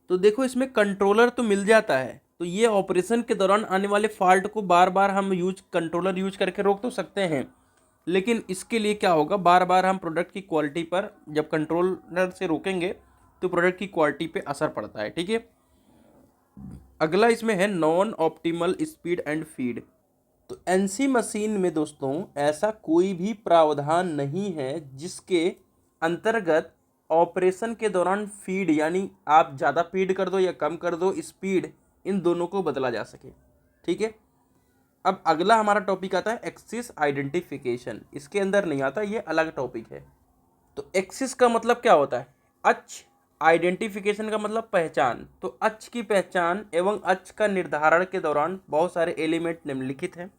तो देखो इसमें कंट्रोलर तो मिल जाता है, तो ये ऑपरेशन के दौरान आने वाले फॉल्ट को बार बार हम कंट्रोलर यूज करके रोक तो सकते हैं, लेकिन इसके लिए क्या होगा, बार बार हम प्रोडक्ट की क्वालिटी पर जब कंट्रोलर से रोकेंगे तो प्रोडक्ट की क्वालिटी पे असर पड़ता है, ठीक है। अगला इसमें है non optimal speed and feed. तो एनसी मशीन में दोस्तों ऐसा कोई भी प्रावधान नहीं है जिसके अंतर्गत ऑपरेशन के दौरान फीड, यानी आप ज़्यादा फीड कर दो या कम कर दो, स्पीड, इन दोनों को बदला जा सके, ठीक है। अब अगला हमारा टॉपिक आता है एक्सिस आइडेंटिफिकेशन। इसके अंदर नहीं आता, ये अलग टॉपिक है। तो एक्सिस का मतलब क्या होता है, अक्ष। आइडेंटिफिकेशन का मतलब पहचान। तो अक्ष की पहचान एवं अक्ष का निर्धारण के दौरान बहुत सारे एलिमेंट निम्नलिखित हैं।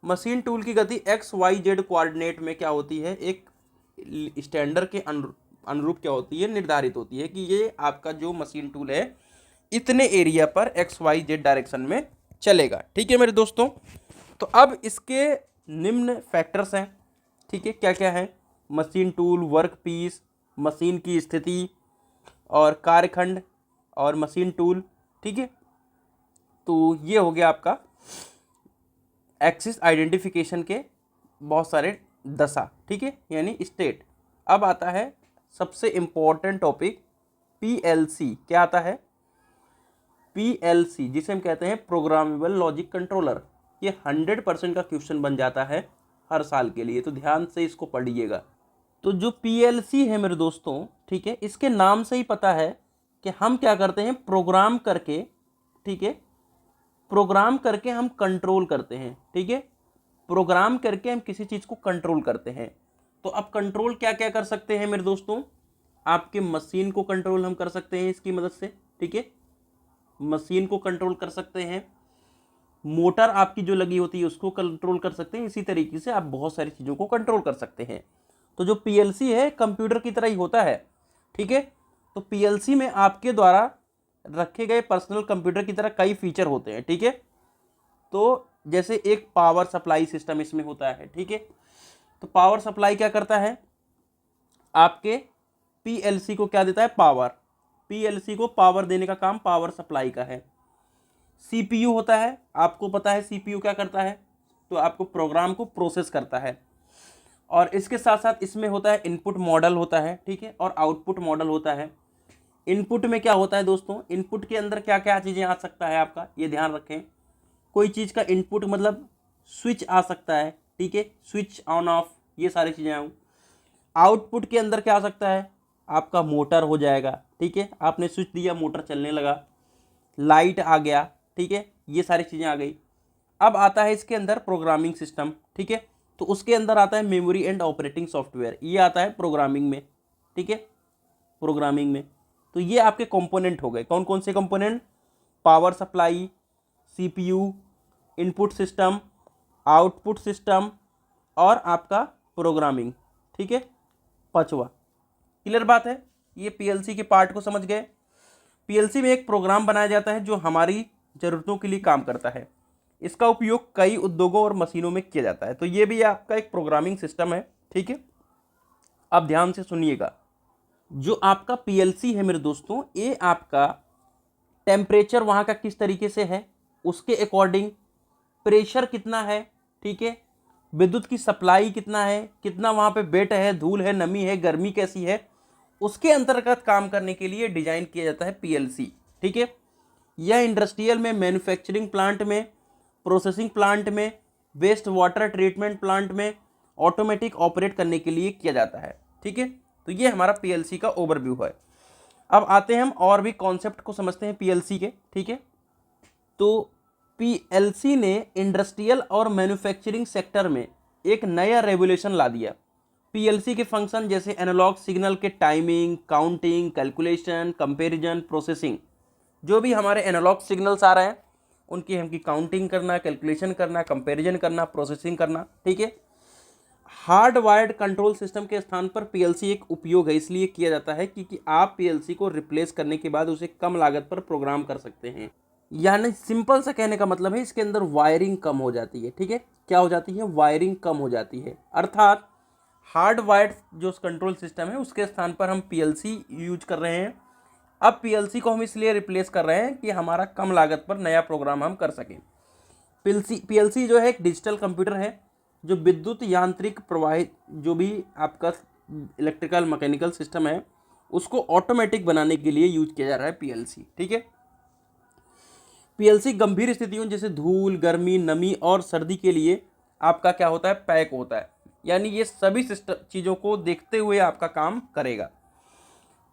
मशीन टूल की गति एक्स वाई जेड कोऑर्डिनेट में क्या होती है, एक स्टैंडर्ड के अनुरूप क्या होती है, निर्धारित होती है कि ये आपका जो मशीन टूल है इतने एरिया पर एक्स वाई जेड डायरेक्शन में चलेगा, ठीक है मेरे दोस्तों। तो अब इसके निम्न फैक्टर्स हैं, ठीक है, क्या क्या है, machine tool, workpiece, machine की स्थिति और कार्यखंड और मशीन टूल, ठीक है। तो ये हो गया आपका एक्सिस आइडेंटिफिकेशन के बहुत सारे दशा, ठीक है, यानी स्टेट। अब आता है सबसे इम्पोर्टेंट टॉपिक पीएलसी। क्या आता है, पीएलसी, जिसे हम कहते हैं प्रोग्रामेबल लॉजिक कंट्रोलर। ये 100% का क्वेश्चन बन जाता है हर साल के लिए, तो ध्यान से इसको पढ़िएगा। तो जो पीएलसी है मेरे दोस्तों, ठीक है, इसके नाम से ही पता है कि हम क्या करते हैं, प्रोग्राम करके, ठीक है, प्रोग्राम करके हम कंट्रोल करते हैं, ठीक है। प्रोग्राम करके हम किसी चीज़ को कंट्रोल करते हैं। तो अब कंट्रोल क्या क्या कर सकते हैं मेरे दोस्तों, आपके मशीन को कंट्रोल हम कर सकते हैं इसकी मदद से, ठीक है, मशीन को कंट्रोल कर सकते हैं, मोटर आपकी जो लगी होती है उसको कंट्रोल कर सकते हैं। इसी तरीके से आप बहुत सारी चीज़ों को कंट्रोल कर सकते हैं। तो जो पीएलसी है कंप्यूटर की तरह ही होता है, ठीक है। तो पीएलसी में आपके द्वारा रखे गए पर्सनल कंप्यूटर की तरह कई फीचर होते हैं, ठीक है। तो जैसे एक पावर सप्लाई सिस्टम इसमें होता है, ठीक है। तो पावर सप्लाई क्या करता है, आपके पीएलसी को क्या देता है, पावर। पीएलसी को पावर देने का काम पावर सप्लाई का है। सीपीयू होता है, आपको पता है सीपीयू क्या करता है, तो आपको प्रोग्राम को प्रोसेस करता है। और इसके साथ साथ इसमें होता है इनपुट मॉडल होता है, ठीक है, और आउटपुट मॉडल होता है। इनपुट में क्या होता है दोस्तों, इनपुट के अंदर क्या क्या चीज़ें आ सकता है आपका, ये ध्यान रखें। कोई चीज़ का इनपुट मतलब स्विच आ सकता है, ठीक है, स्विच ऑन ऑफ, ये सारी चीज़ें आऊँ। आउटपुट के अंदर क्या आ सकता है, आपका मोटर हो जाएगा, ठीक है, आपने स्विच दिया मोटर चलने लगा, लाइट आ गया, ठीक है, ये सारी चीज़ें आ गई। अब आता है इसके अंदर प्रोग्रामिंग सिस्टम, ठीक है, तो उसके अंदर आता है मेमोरी एंड ऑपरेटिंग सॉफ्टवेयर, ये आता है प्रोग्रामिंग में, ठीक है, प्रोग्रामिंग में। तो ये आपके कंपोनेंट हो गए, कौन कौन से component, power supply, CPU, input system, output system और आपका प्रोग्रामिंग, ठीक है, पांचवा। क्लियर बात है, ये पीएलसी के पार्ट को समझ गए। पीएलसी में एक प्रोग्राम बनाया जाता है जो हमारी ज़रूरतों के लिए काम करता है। इसका उपयोग कई उद्योगों और मशीनों में किया जाता है। तो ये भी आपका एक प्रोग्रामिंग सिस्टम है, ठीक है। अब ध्यान से सुनिएगा, जो आपका पीएलसी है मेरे दोस्तों, ये आपका टेम्परेचर वहाँ का किस तरीके से है उसके अकॉर्डिंग, प्रेशर कितना है, ठीक है, विद्युत की सप्लाई कितना है, कितना वहाँ पे वेट है, धूल है, नमी है, गर्मी कैसी है, उसके अंतर्गत काम करने के लिए डिजाइन किया जाता है पीएलसी, ठीक है। यह इंडस्ट्रियल में, मैन्युफैक्चरिंग प्लांट में, प्रोसेसिंग प्लांट में, वेस्ट वाटर ट्रीटमेंट प्लांट में ऑटोमेटिक ऑपरेट करने के लिए किया जाता है, ठीक है। तो ये हमारा पीएलसी का ओवरव्यू है। अब आते हैं हम और भी कॉन्सेप्ट को समझते हैं पीएलसी के, ठीक है। तो पीएलसी ने इंडस्ट्रियल और मैन्युफैक्चरिंग सेक्टर में एक नया रेगुलेशन ला दिया। पीएलसी के फंक्शन जैसे एनालॉग सिग्नल के timing, counting, calculation, comparison, processing, जो भी हमारे एनालॉग सिग्नल्स आ रहे हैं उनकी हमकी काउंटिंग करना, कैलकुलेशन करना, कंपैरिजन करना, प्रोसेसिंग करना, ठीक है। हार्ड वायर्ड कंट्रोल सिस्टम के स्थान पर पीएलसी एक उपयोग है, इसलिए किया जाता है क्योंकि आप पीएलसी को रिप्लेस करने के बाद उसे कम लागत पर प्रोग्राम कर सकते हैं। यानी सिंपल सा कहने का मतलब है इसके अंदर वायरिंग कम हो जाती है, ठीक है। क्या हो जाती है, वायरिंग कम हो जाती है, अर्थात हार्ड वायर्ड जो कंट्रोल सिस्टम है उसके स्थान पर हम पीएलसी यूज कर रहे हैं। अब पीएलसी को हम इसलिए रिप्लेस कर रहे हैं कि हमारा कम लागत पर नया प्रोग्राम हम कर सकें। पीएलसी जो है एक डिजिटल कंप्यूटर है जो विद्युत यांत्रिक प्रवाहित जो भी आपका इलेक्ट्रिकल मैकेनिकल सिस्टम है उसको ऑटोमेटिक बनाने के लिए यूज किया जा रहा है पीएलसी, ठीक है। पीएलसी गंभीर स्थितियों जैसे धूल, गर्मी, नमी और सर्दी के लिए आपका क्या होता है, पैक होता है, यानी ये सभी सिस्टम चीज़ों को देखते हुए आपका काम करेगा।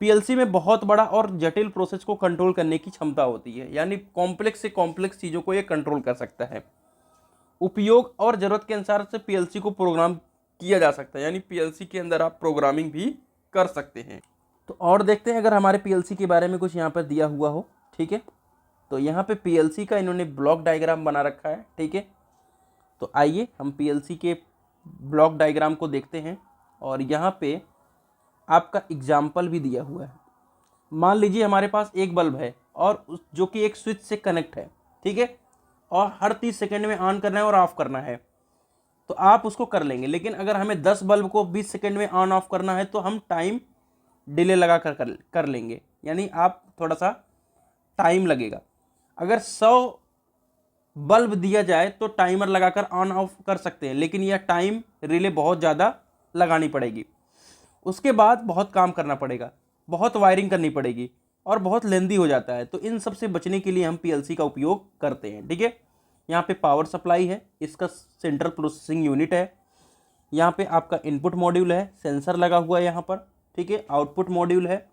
पीएलसी में बहुत बड़ा और जटिल प्रोसेस को कंट्रोल करने की क्षमता होती है, यानी कॉम्प्लेक्स से कॉम्प्लेक्स चीज़ों को ये कंट्रोल कर सकता है। उपयोग और ज़रूरत के अनुसार से पीएलसी को प्रोग्राम किया जा सकता है, यानी पीएलसी के अंदर आप प्रोग्रामिंग भी कर सकते हैं। तो और देखते हैं अगर हमारे पीएलसी के बारे में कुछ यहाँ पर दिया हुआ हो, ठीक है। तो यहाँ पे पीएलसी का इन्होंने ब्लॉक डायग्राम बना रखा है, ठीक है। तो आइए हम पीएलसी के ब्लॉक डायग्राम को देखते हैं और यहाँ पे आपका एग्जाम्पल भी दिया हुआ है। मान लीजिए हमारे पास एक बल्ब है और जो कि एक स्विच से कनेक्ट है, ठीक है, और हर 30 सेकेंड में ऑन करना है और ऑफ करना है, तो आप उसको कर लेंगे। लेकिन अगर हमें 10 बल्ब को 20 सेकेंड में ऑन ऑफ करना है तो हम टाइम डिले लगा कर लेंगे, यानी आप थोड़ा सा टाइम लगेगा। अगर 100 बल्ब दिया जाए तो टाइमर लगाकर ऑन ऑफ कर सकते हैं, लेकिन यह टाइम रिले बहुत ज़्यादा लगानी पड़ेगी, उसके बाद बहुत काम करना पड़ेगा, बहुत वायरिंग करनी पड़ेगी और बहुत लेंदी हो जाता है। तो इन सब से बचने के लिए हम पीएलसी का उपयोग करते हैं, ठीक है। यहाँ पे पावर सप्लाई है, इसका सेंट्रल प्रोसेसिंग यूनिट है, यहाँ पे आपका इनपुट मॉड्यूल है, सेंसर लगा हुआ है यहाँ पर, ठीक है, आउटपुट मॉड्यूल है,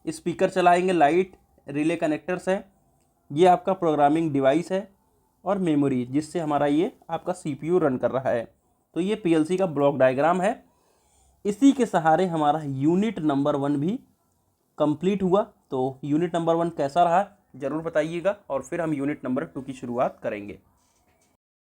स्पीकर चलाएंगे, लाइट, रिले कनेक्टर्स है, ये आपका प्रोग्रामिंग डिवाइस है और मेमोरी जिससे हमारा ये आपका सीपीयू रन कर रहा है। तो ये पीएलसी का ब्लॉक डायग्राम है। इसी के सहारे हमारा यूनिट नंबर 1 भी कंप्लीट हुआ। तो यूनिट नंबर 1 कैसा रहा ज़रूर बताइएगा और फिर हम यूनिट नंबर 2 की शुरुआत करेंगे।